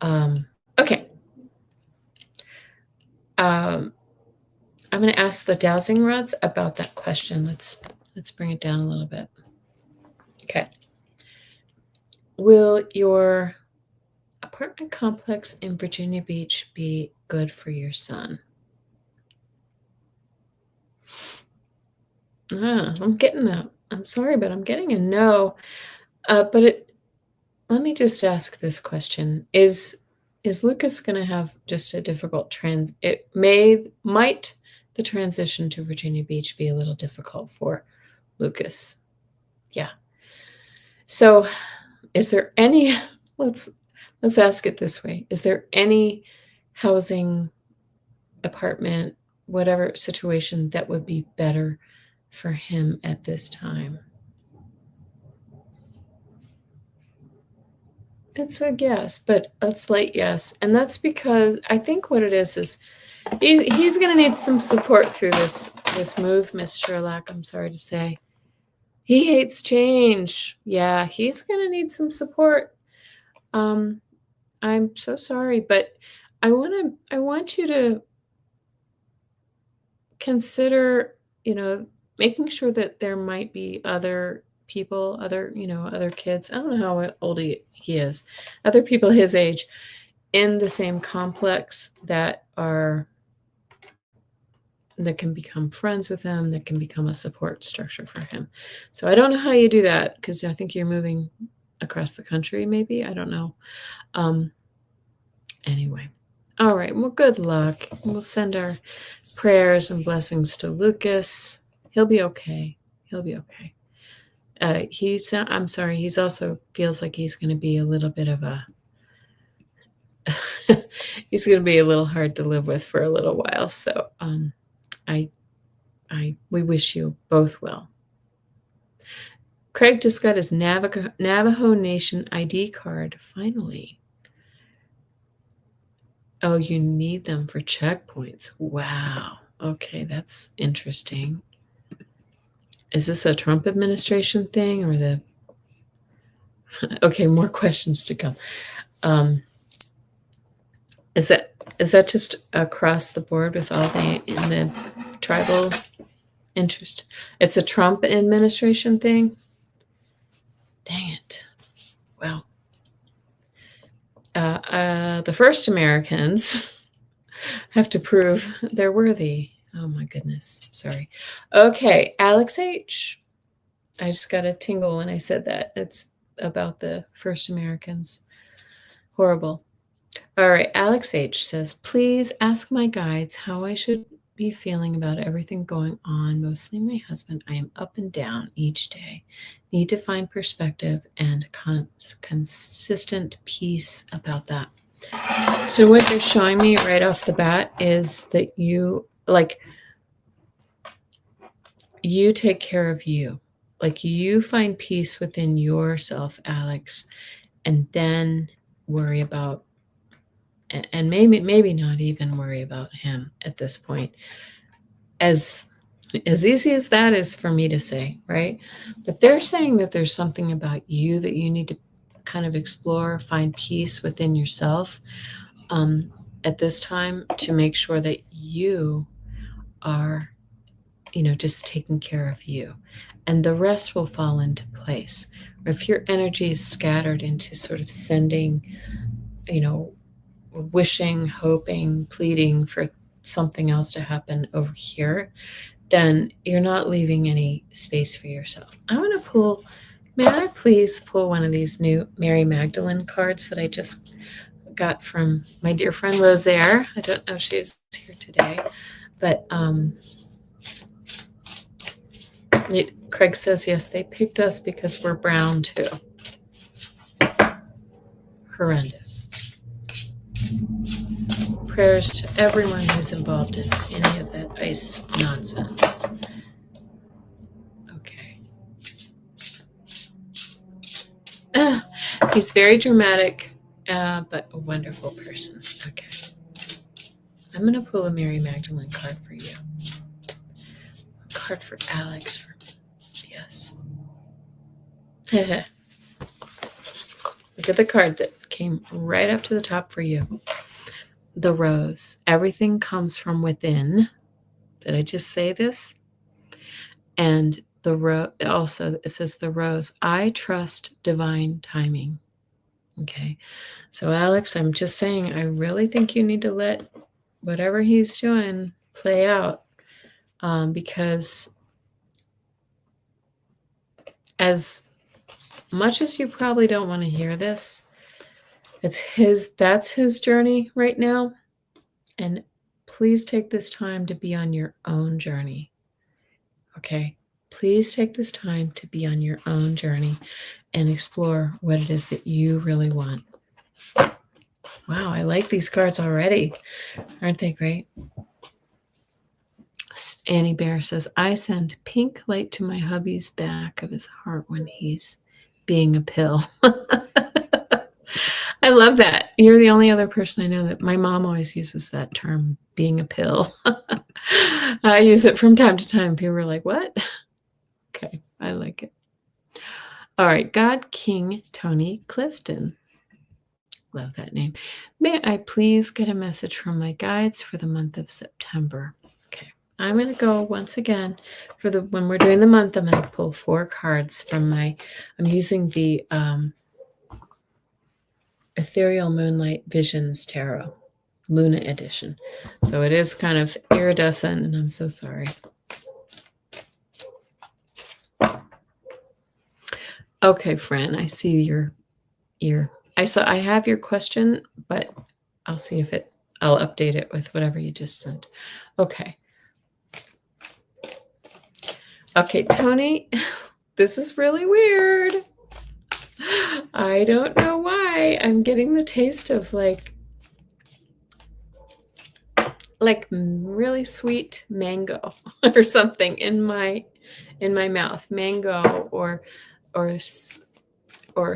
Um, okay. Um, I'm going to ask the dowsing rods about that question. Let's bring it down a little bit. Okay. Will your apartment complex in Virginia Beach be good for your son? I'm getting a. I'm sorry, but I'm getting a no. But let me just ask this question: Is Lucas going to have just a difficult trans? It might the transition to Virginia Beach be a little difficult for Lucas? Yeah. So, is there any? Let's let's ask it this way: Is there any housing, apartment, whatever situation that would be better for him at this time? It's a yes, but a slight yes, and that's because I think what it is he's gonna need some support through this move, Miss Sherlock, I'm sorry to say. He hates change. Yeah, he's gonna need some support. Um, I'm so sorry, but I want you to consider, making sure that there might be other people, other kids. I don't know how old he is, other people his age in the same complex that can become friends with him, that can become a support structure for him. So I don't know how you do that because I think you're moving across the country, maybe. I don't know. Um, anyway. All right. Well, good luck. We'll send our prayers and blessings to Lucas. He'll be okay. He'll be okay. I'm sorry, he's also feels like he's going to be a little bit of a, he's going to be a little hard to live with for a little while. So, I, we wish you both well. Craig just got his Navajo Nation ID card, finally. Oh, you need them for checkpoints. Wow. Okay, that's interesting. Is this a Trump administration thing or the okay, more questions to come. Is that just across the board with all in the tribal interest? It's a Trump administration thing? Dang it. Well, the first Americans have to prove they're worthy. Oh my goodness. Sorry. Okay, Alex H. I just got a tingle when I said that. It's about the first Americans. Horrible. All right, Alex H says, please ask my guides how I should be feeling about everything going on. Mostly my husband. I am up and down each day. Need to find perspective and consistent peace about that. So what they're showing me right off the bat is that you take care of you. Like you find peace within yourself, Alex, and then worry about and maybe not even worry about him at this point. as easy as that is for me to say, right? But they're saying that there's something about you that you need to kind of explore, find peace within yourself at this time to make sure that you are, just taking care of you. And the rest will fall into place. Or if your energy is scattered into sort of sending, you know, wishing, hoping, pleading for something else to happen over here, then you're not leaving any space for yourself. I want to pull, may I please pull one of these new Mary Magdalene cards that I just got from my dear friend Rosaire. I don't know if she's here today, but Craig says, yes, they picked us because we're brown too. Horrendous. Prayers to everyone who's involved in any of that ICE nonsense. Okay. He's very dramatic, but a wonderful person. Okay. I'm going to pull a Mary Magdalene card for you. A card for Alex. Yes. Look at the card that came right up to the top for you. The rose. Everything comes from within. Did I just say this? And the rose, also it says the rose. I trust divine timing. Okay. So Alex, I'm just saying, I really think you need to let whatever he's doing play out, because as much as you probably don't want to hear this, that's his journey right now. And please take this time to be on your own journey. Okay. Please take this time to be on your own journey and explore what it is that you really want. Wow, I like these cards already. Aren't they great? Annie Bear says, I send pink light to my hubby's back of his heart when he's being a pill. I love that. You're the only other person I know that my mom always uses that term, being a pill. I use it from time to time. People are like, what? Okay, I like it. All right, God King Tony Clifton. Love that name. May I please get a message from my guides for the month of September? Okay, I'm going to go once again for when we're doing the month. I'm going to pull 4 cards from I'm using the Ethereal Moonlight Visions Tarot, Luna edition. So it is kind of iridescent, and I'm so sorry. Okay, Fran, I see your ear. I have your question, but I'll see if I'll update it with whatever you just sent. Okay. Okay, Tony, this is really weird. I don't know why I'm getting the taste of like really sweet mango or something in my mouth. Mango or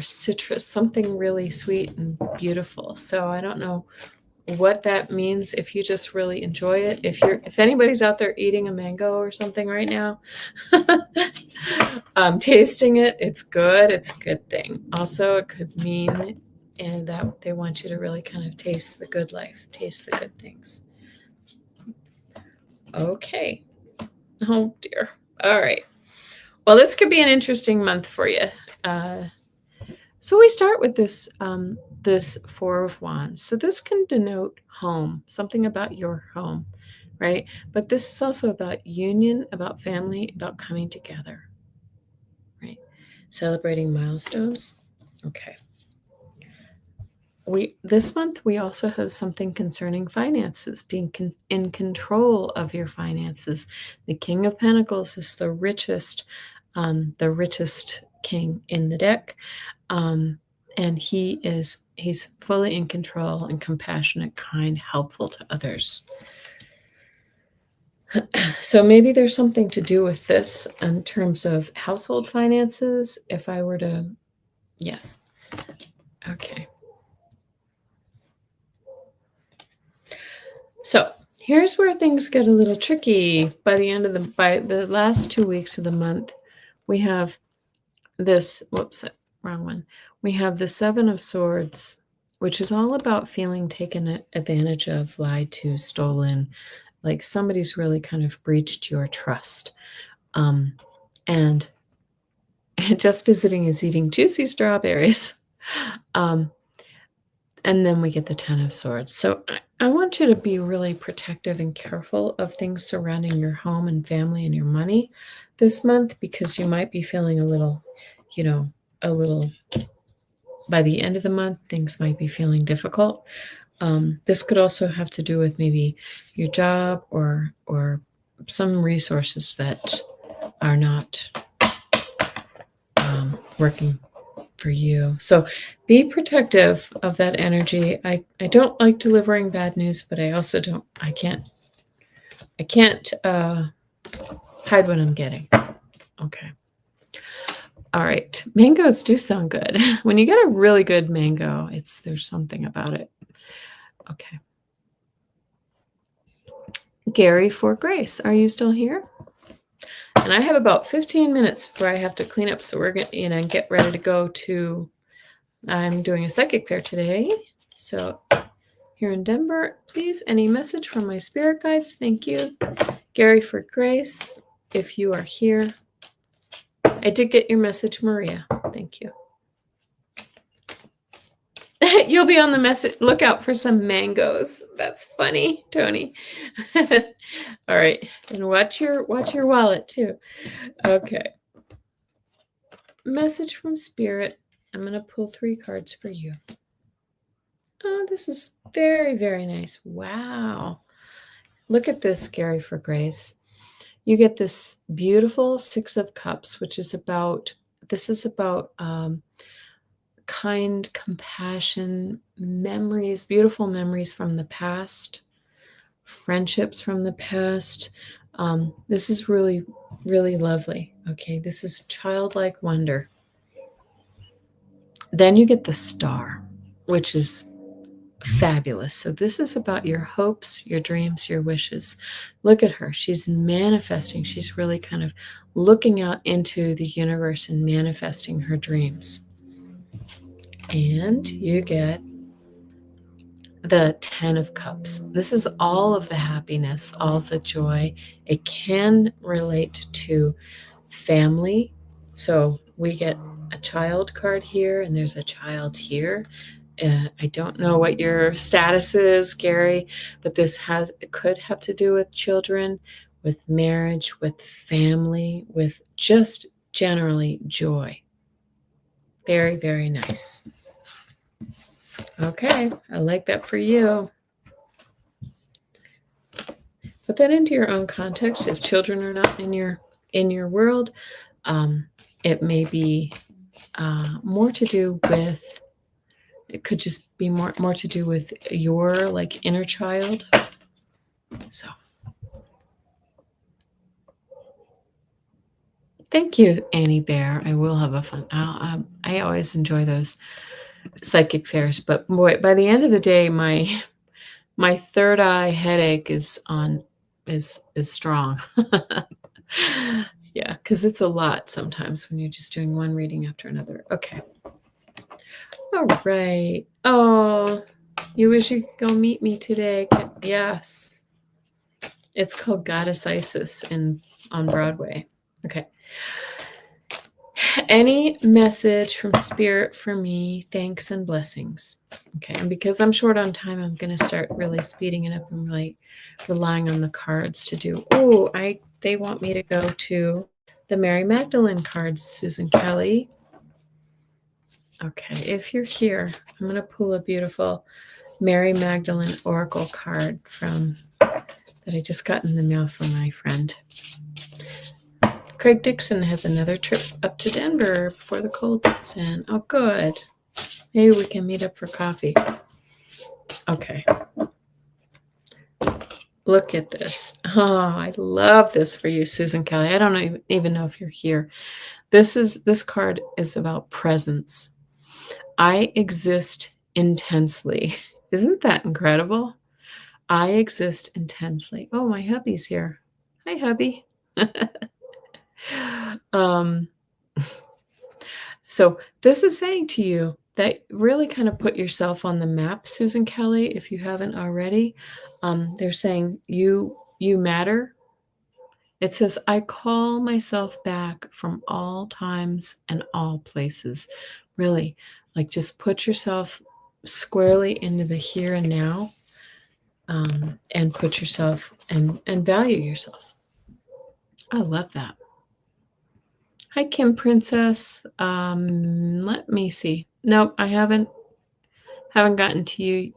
citrus, something really sweet and beautiful. So I don't know what that means. If you just really enjoy it, if anybody's out there eating a mango or something right now, tasting it, it's good. It's a good thing. Also, it could mean that they want you to really kind of taste the good life, taste the good things. Okay. Oh dear. All right. Well, this could be an interesting month for you. So we start with this this 4 of Wands. So this can denote home, something about your home, right? But this is also about union, about family, about coming together, right? Celebrating milestones. Okay. This month we also have something concerning finances, being in control of your finances. The King of Pentacles is the richest king in the deck. And he's fully in control and compassionate, kind, helpful to others. So maybe there's something to do with this in terms of household finances. If I were to, yes. Okay. So Here's where things get a little tricky. By the last 2 weeks of the month, we have this whoops, wrong one. We have the 7 of Swords, which is all about feeling taken advantage of, lied to, stolen, like somebody's really kind of breached your trust. And just visiting is eating juicy strawberries. And then we get the 10 of Swords. So I want you to be really protective and careful of things surrounding your home and family and your money this month, because you might be feeling a little, by the end of the month, things might be feeling difficult. This could also have to do with maybe your job or some resources that are not working for you. So be protective of that energy. I don't like delivering bad news, but I can't hide what I'm getting. Okay. All right. Mangoes do sound good. When you get a really good mango, there's something about it. Okay. Gary for Grace, are you still here? And I have about 15 minutes before I have to clean up. So we're going to, get ready to go to, I'm doing a psychic fair today. So here in Denver, please, any message from my spirit guides? Thank you. Gary for Grace, if you are here. I did get your message, Maria. Thank you. You'll be on the message. Look out for some mangoes. That's funny, Tony. All right. And watch your wallet too. Okay. Message from Spirit. I'm going to pull 3 cards for you. Oh, this is very, very nice. Wow. Look at this, Gary for Grace. You get this beautiful 6 of Cups, which is about, kind compassion, memories, beautiful memories from the past, friendships from the past. This is really, really lovely. Okay, this is childlike wonder. Then you get the Star, which is fabulous. So this is about your hopes, your dreams, your wishes. Look at her. She's manifesting. She's really kind of looking out into the universe and manifesting her dreams. And you get the 10 of Cups. This is all of the happiness, all of the joy. It can relate to family. So we get a child card here, and there's a child here. I don't know what your status is, Gary, but it could have to do with children, with marriage, with family, with just generally joy. Very, very nice. Okay, I like that for you. Put that into your own context. If children are not in your world, it may be more to do with. It could just be more to do with your inner child. So, thank you, Annie Bear. I will have a fun. I always enjoy those psychic fairs, but boy, by the end of the day, my third eye headache is strong. Yeah, because it's a lot sometimes when you're just doing one reading after another. Okay. All right. Oh, you wish you could go meet me today. Yes. It's called Goddess Isis on Broadway. Okay. Any message from Spirit for me? Thanks and blessings. Okay. And because I'm short on time, I'm going to start really speeding it up and really relying on the cards to do. Oh, they want me to go to the Mary Magdalene cards, Susan Kelly. Okay, if you're here, I'm going to pull a beautiful Mary Magdalene Oracle card that I just got in the mail from my friend. Craig Dixon has another trip up to Denver before the cold sets in. Oh, good. Maybe we can meet up for coffee. Okay. Look at this. Oh, I love this for you, Susan Kelly. I don't even know if you're here. This card is about presence. I exist intensely. Isn't that incredible? I exist intensely. Oh, my hubby's here. Hi, hubby. um, so this is saying to you that really kind of put yourself on the map, Susan Kelly, if you haven't already. They're saying you matter. It says, I call myself back from all times and all places. Really, like just put yourself squarely into the here and now, and put yourself and value yourself. I love that. Hi, Kim Princess. Let me see. Nope, I haven't gotten to you.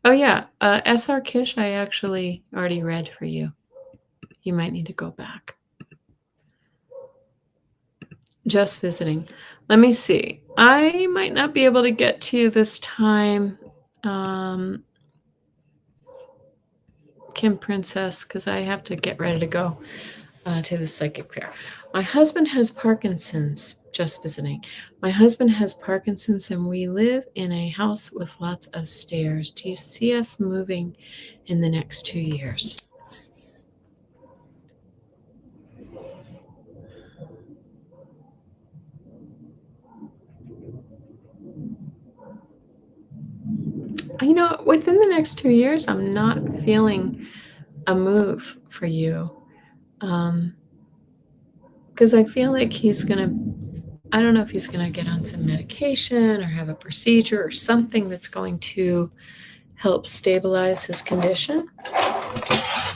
Oh yeah, SR Kish, I actually already read for you. You might need to go back. Just visiting. Let me see. I might not be able to get to you this time, Kim Princess, because I have to get ready to go to the psychic fair. My husband has Parkinson's. Just visiting. My husband has Parkinson's, and we live in a house with lots of stairs. Do you see us moving in the next 2 years? Within the next 2 years, I'm not feeling a move for you. Because I feel like I don't know if he's gonna get on some medication or have a procedure or something that's going to help stabilize his condition.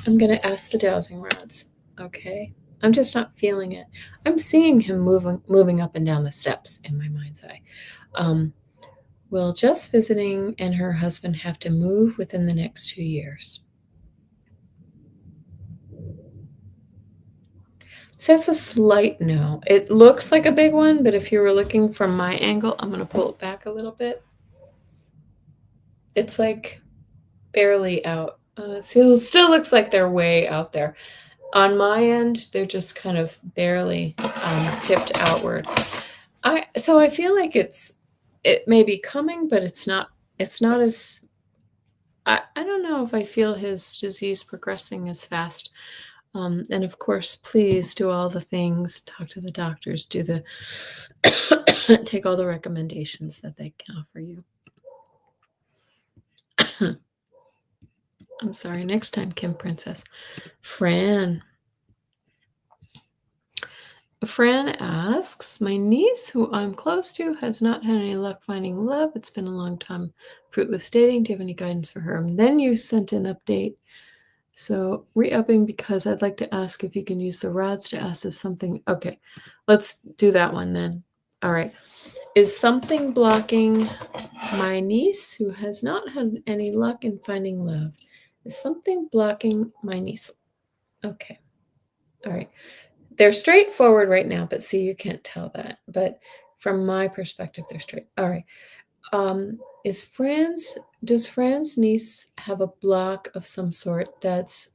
I'm gonna ask the dowsing rods, okay? I'm just not feeling it. I'm seeing him moving up and down the steps in my mind's eye. Will just visiting and her husband have to move within the next 2 years? So that's a slight no. It looks like a big one, but if you were looking from my angle, I'm gonna pull it back a little bit. It's like barely out. It still looks like they're way out there. On my end, they're just kind of barely tipped outward. I feel like it may be coming, but it's not. It's not as. I don't know if I feel his disease progressing as fast. And of course, please do all the things. Talk to the doctors. Do the take all the recommendations that they can offer you. I'm sorry. Next time, Kim Princess. Fran. Fran asks, my niece, who I'm close to, has not had any luck finding love. It's been a long time fruitless dating. Do you have any guidance for her? And then you sent an update. So re-upping because I'd like to ask if you can use the rods to ask if something. Okay, let's do that one then. All right. Is something blocking my niece, who has not had any luck in finding love? Is something blocking my niece? Okay. All right. They're straightforward right now, but see, you can't tell that. But from my perspective, they're straight. All right. Does Fran's niece have a block of some sort that's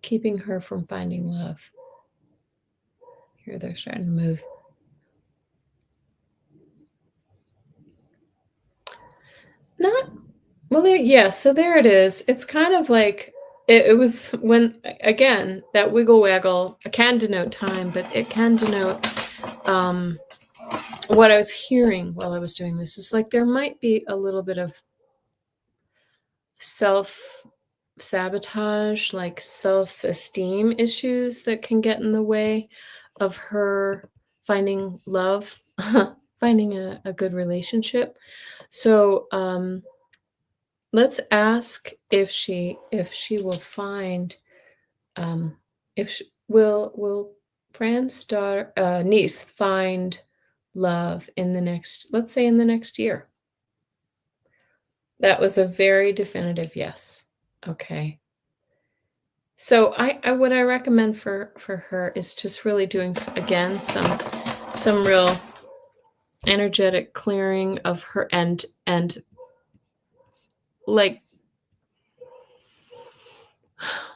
keeping her from finding love? Here they're starting to move. Not well there, yeah, so there it is. It's kind of like it was when again, that wiggle waggle can denote time, but it can denote what I was hearing while I was doing this is like there might be a little bit of self sabotage, like self esteem issues that can get in the way of her finding love, finding a good relationship. So let's ask if she will find will Fran's daughter niece find love in the next, let's say, in the next year. That was a very definitive yes. Okay. So I what I recommend for her is just really doing again some real energetic clearing of her and like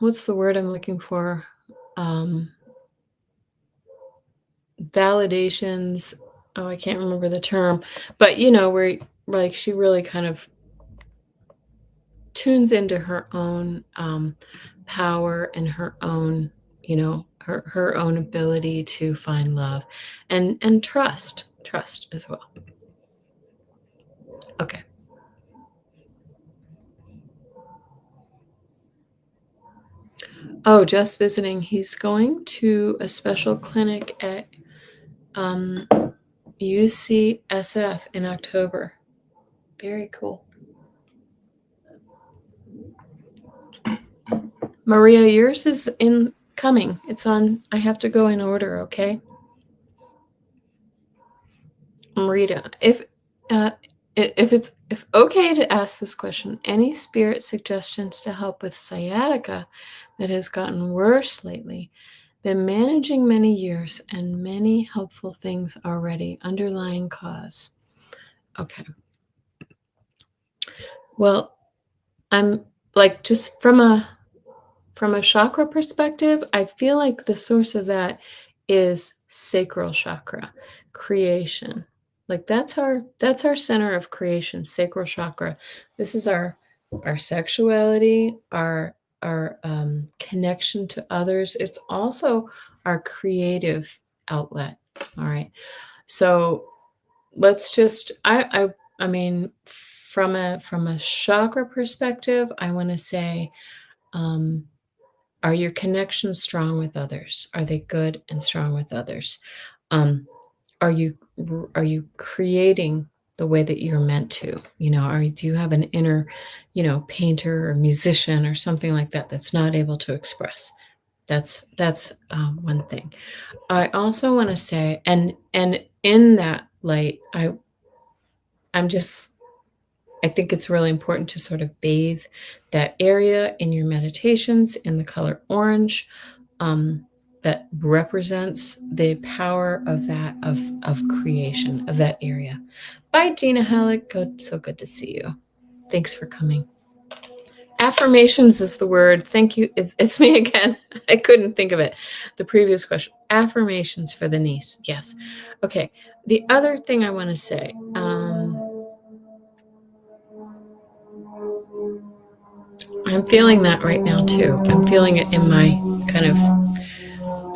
what's the word I'm looking for? Validations. Oh, I can't remember the term, but where like she really kind of tunes into her own power and her own, her own ability to find love and trust as well. Okay. Oh, just visiting. He's going to a special clinic at um, UCSF in October. Very cool. Maria, yours is incoming. It's on. I have to go in order, okay? Marita, if okay to ask this question, any spirit suggestions to help with sciatica that has gotten worse lately? Been managing many years and many helpful things already. Underlying cause. Okay. Well, I'm like just from a chakra perspective, I feel like the source of that is sacral chakra, creation. Like that's our center of creation, sacral chakra. This is our sexuality, our connection to others. It's also our creative outlet. All right. So let's just I mean from a chakra perspective, I want to say um are your connections strong with others? Are they good and strong with others? Um, are you creating the way that you're meant to? Do you have an inner, painter or musician or something like that that's not able to express? That's one thing. I also want to say, and in that light, I'm just I think it's really important to sort of bathe that area in your meditations in the color orange that represents the power of of creation of that area. Bye, Gina Halleck. Good, so good to see you. Thanks for coming. Affirmations is the word. Thank you. It's me again. I couldn't think of it. The previous question. Affirmations for the niece. Yes. Okay. The other thing I want to say. I'm feeling that right now too. I'm feeling it in my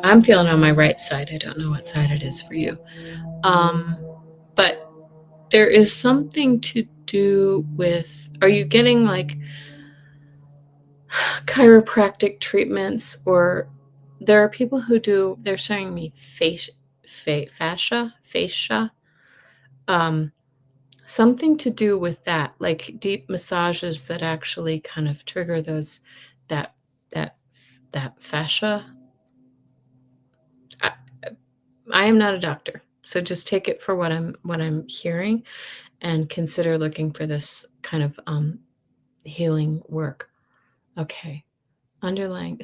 I'm feeling on my right side. I don't know what side it is for you. But there is something to do with, are you getting like chiropractic treatments, or there are people who do, they're showing me fascia, um, something to do with that, like deep massages that actually kind of trigger that, that, that fascia. I, I am not a doctor, so just take it for what I'm hearing, and consider looking for this kind of healing work. Okay. Underlying.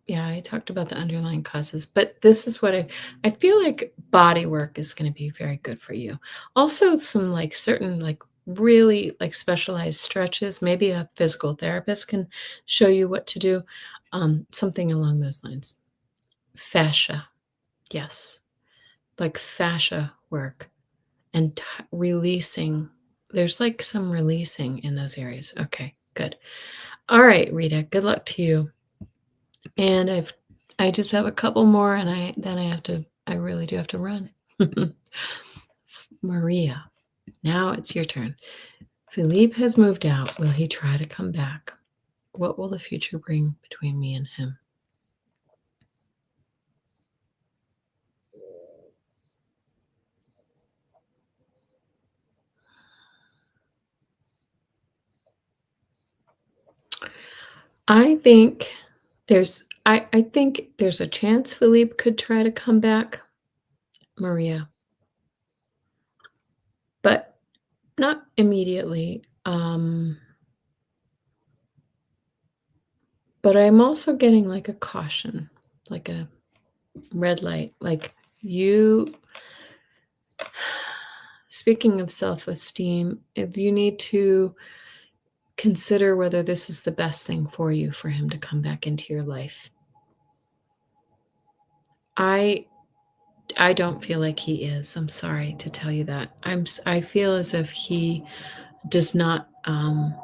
Yeah, I talked about the underlying causes, but this is what I feel like body work is going to be very good for you. Also, some like certain, like really like specialized stretches. Maybe a physical therapist can show you what to do. Something along those lines. Fascia. Yes. Like fascia work and releasing. There's like some releasing in those areas. Okay, good. All right, Rita, good luck to you. And I just have a couple more, and I really do have to run. Maria, now it's your turn. Philippe has moved out. Will he try to come back? What will the future bring between me and him? I think there's a chance Philippe could try to come back, Maria, but not immediately. But I'm also getting like a caution, like a red light, like you. Speaking of self-esteem, you need to consider whether this is the best thing for you for him to come back into your life. I I don't feel like he is. I'm sorry to tell you that. I feel as if he does not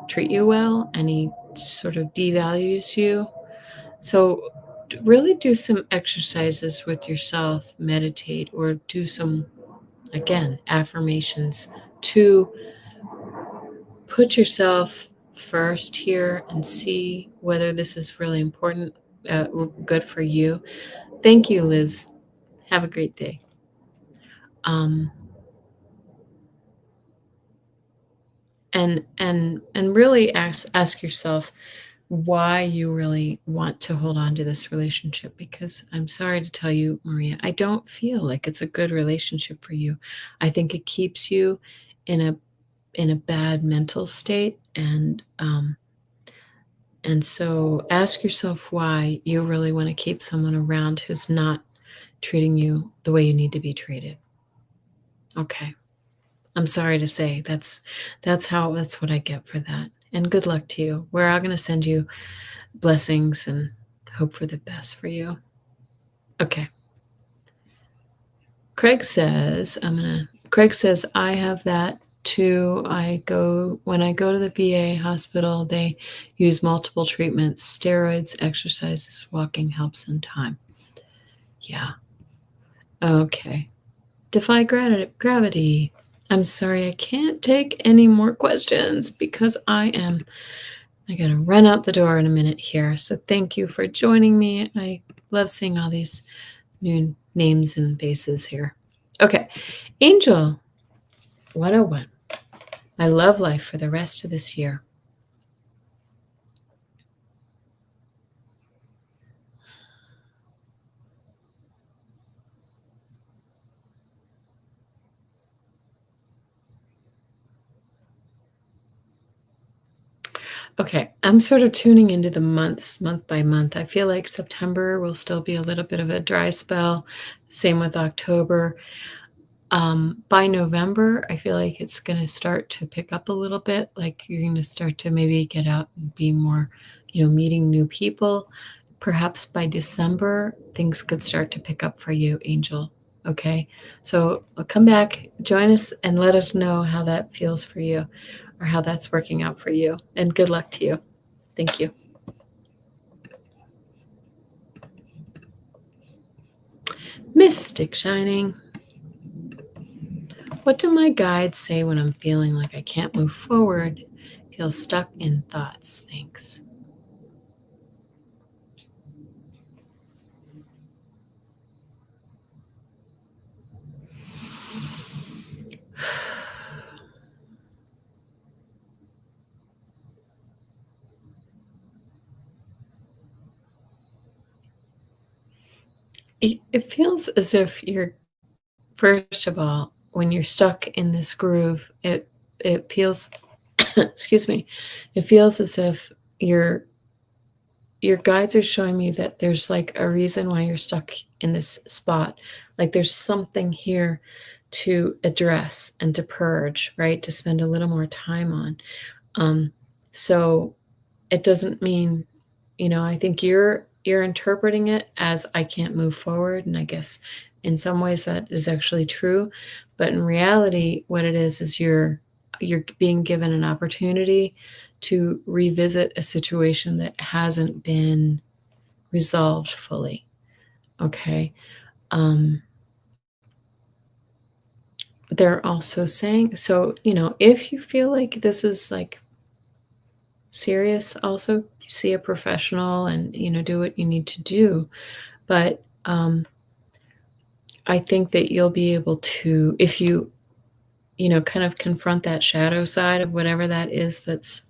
treat you well, and he sort of devalues you. So really do some exercises with yourself, meditate, or do some, again, affirmations to put yourself first here and see whether this is really important, good for you. Thank you, Liz. Have a great day. Um, and really ask yourself why you really want to hold on to this relationship, because I'm sorry to tell you, Maria, I don't feel like it's a good relationship for you. I think it keeps you in a bad mental state, and so ask yourself why you really want to keep someone around who's not treating you the way you need to be treated. Okay. I'm sorry to say that's what I get for that. And good luck to you. We're all going to send you blessings and hope for the best for you. Okay. Craig says, I have that too. When I go to the VA hospital, they use multiple treatments, steroids, exercises, walking helps in time. Yeah. Okay. Defy gravity. I'm sorry, I can't take any more questions because I gotta run out the door in a minute here. So thank you for joining me. I love seeing all these new names and faces here. Okay, Angel 101. My love life for the rest of this year. Okay, I'm sort of tuning into the months, month by month. I feel like September will still be a little bit of a dry spell. Same with October. By November, I feel like it's going to start to pick up a little bit. Like you're going to start to maybe get out and be more, meeting new people. Perhaps by December, things could start to pick up for you, Angel. Okay, so come back, join us, and let us know how that feels for you or how that's working out for you. And good luck to you. Thank you. Mystic Shining. What do my guides say when I'm feeling like I can't move forward, feel stuck in thoughts? Thanks. It feels as if you're, first of all, when you're stuck in this groove, it feels, excuse me, it feels as if your guides are showing me that there's like a reason why you're stuck in this spot. Like there's something here to address and to purge, right? To spend a little more time on. So it doesn't mean, I think you're interpreting it as I can't move forward. And I guess in some ways that is actually true. But in reality, what it is you're being given an opportunity to revisit a situation that hasn't been resolved fully. Okay. They're also saying, so, if you feel like this is like serious, also see a professional and, do what you need to do. But I think that you'll be able to, if you, kind of confront that shadow side of whatever that is that's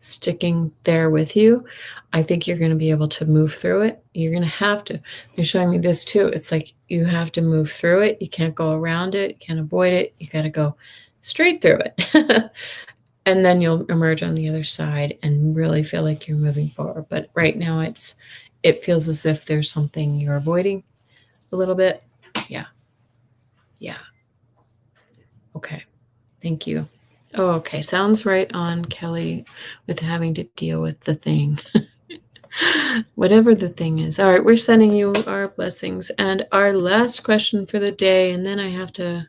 sticking there with you, I think you're going to be able to move through it. You're going to have to. They're showing me this too. It's like you have to move through it. You can't go around it. You can't avoid it. You got to go straight through it. And then you'll emerge on the other side and really feel like you're moving forward. But right now it feels as if there's something you're avoiding a little bit. Yeah. Yeah. Okay. Thank you. Oh, okay. Sounds right on, Kelly, with having to deal with the thing. Whatever the thing is. All right, we're sending you our blessings. And our last question for the day, and then I have to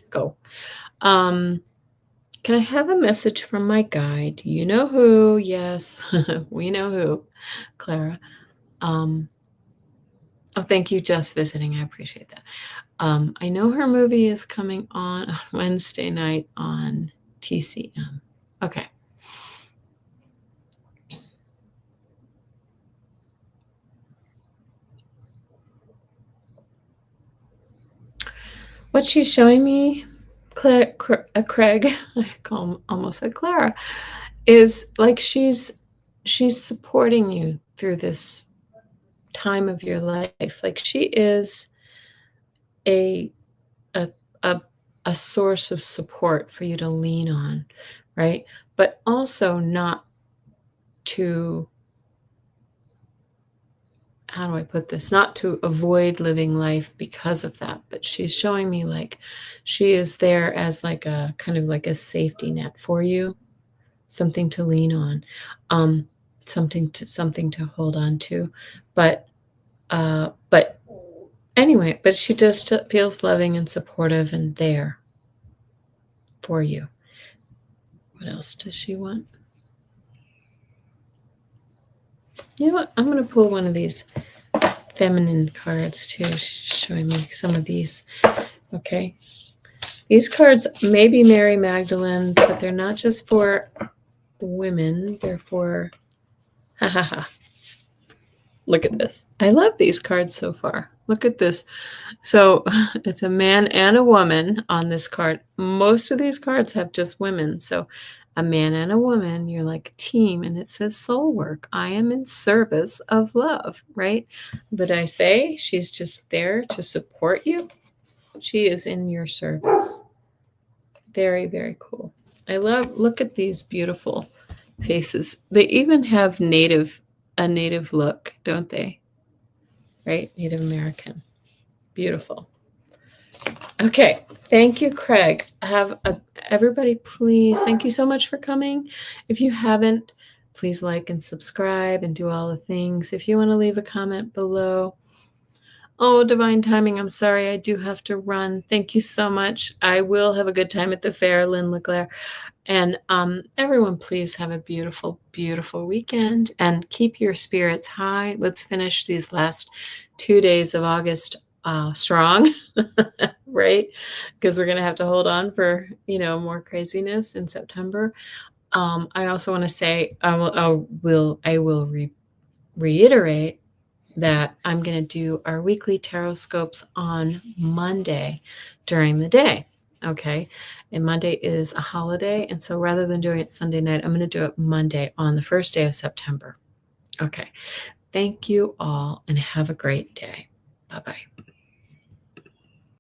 go. Can I have a message from my guide? You know who? Yes, we know who. Clara. Um, oh, thank you, just visiting. I appreciate that. I know her movie is coming on Wednesday night on TCM. Okay. What she's showing me, Craig, I call him, almost like Clara, is like she's supporting you through this time of your life. Like she is a a a, a source of support for you to lean on, right? But also not to, how do I put this? Not to avoid living life because of that, but she's showing me like she is there as like a kind of like a safety net for you, something to lean on, um, something to hold on to. But anyway, but she just feels loving and supportive and there for you. What else does she want? You know what? I'm going to pull one of these feminine cards too, showing me some of these. Okay. These cards may be Mary Magdalene, but they're not just for women. They're for, ha ha ha. Look at this. I love these cards so far. Look at this. So it's a man and a woman on this card. Most of these cards have just women. So a man and a woman, you're like a team, and it says soul work. I am in service of love, right? But I say she's just there to support you. She is in your service. Very, very cool. Look at these beautiful faces. They even have a native look, don't they? Right? Native American. Beautiful. Okay. Thank you, Craig. Everybody, please. Thank you so much for coming. If you haven't, please like and subscribe and do all the things. If you want to leave a comment below. Oh, divine timing. I'm sorry. I do have to run. Thank you so much. I will have a good time at the fair, Lynn LeClaire. And everyone, please have a beautiful, beautiful weekend and keep your spirits high. Let's finish these last 2 days of August strong, right? Because we're going to have to hold on for, more craziness in September. I also want to say I will reiterate that I'm going to do our weekly tarot scopes on Monday during the day. Okay. And Monday is a holiday. And so rather than doing it Sunday night, I'm going to do it Monday on the first day of September. Okay. Thank you all and have a great day. Bye-bye.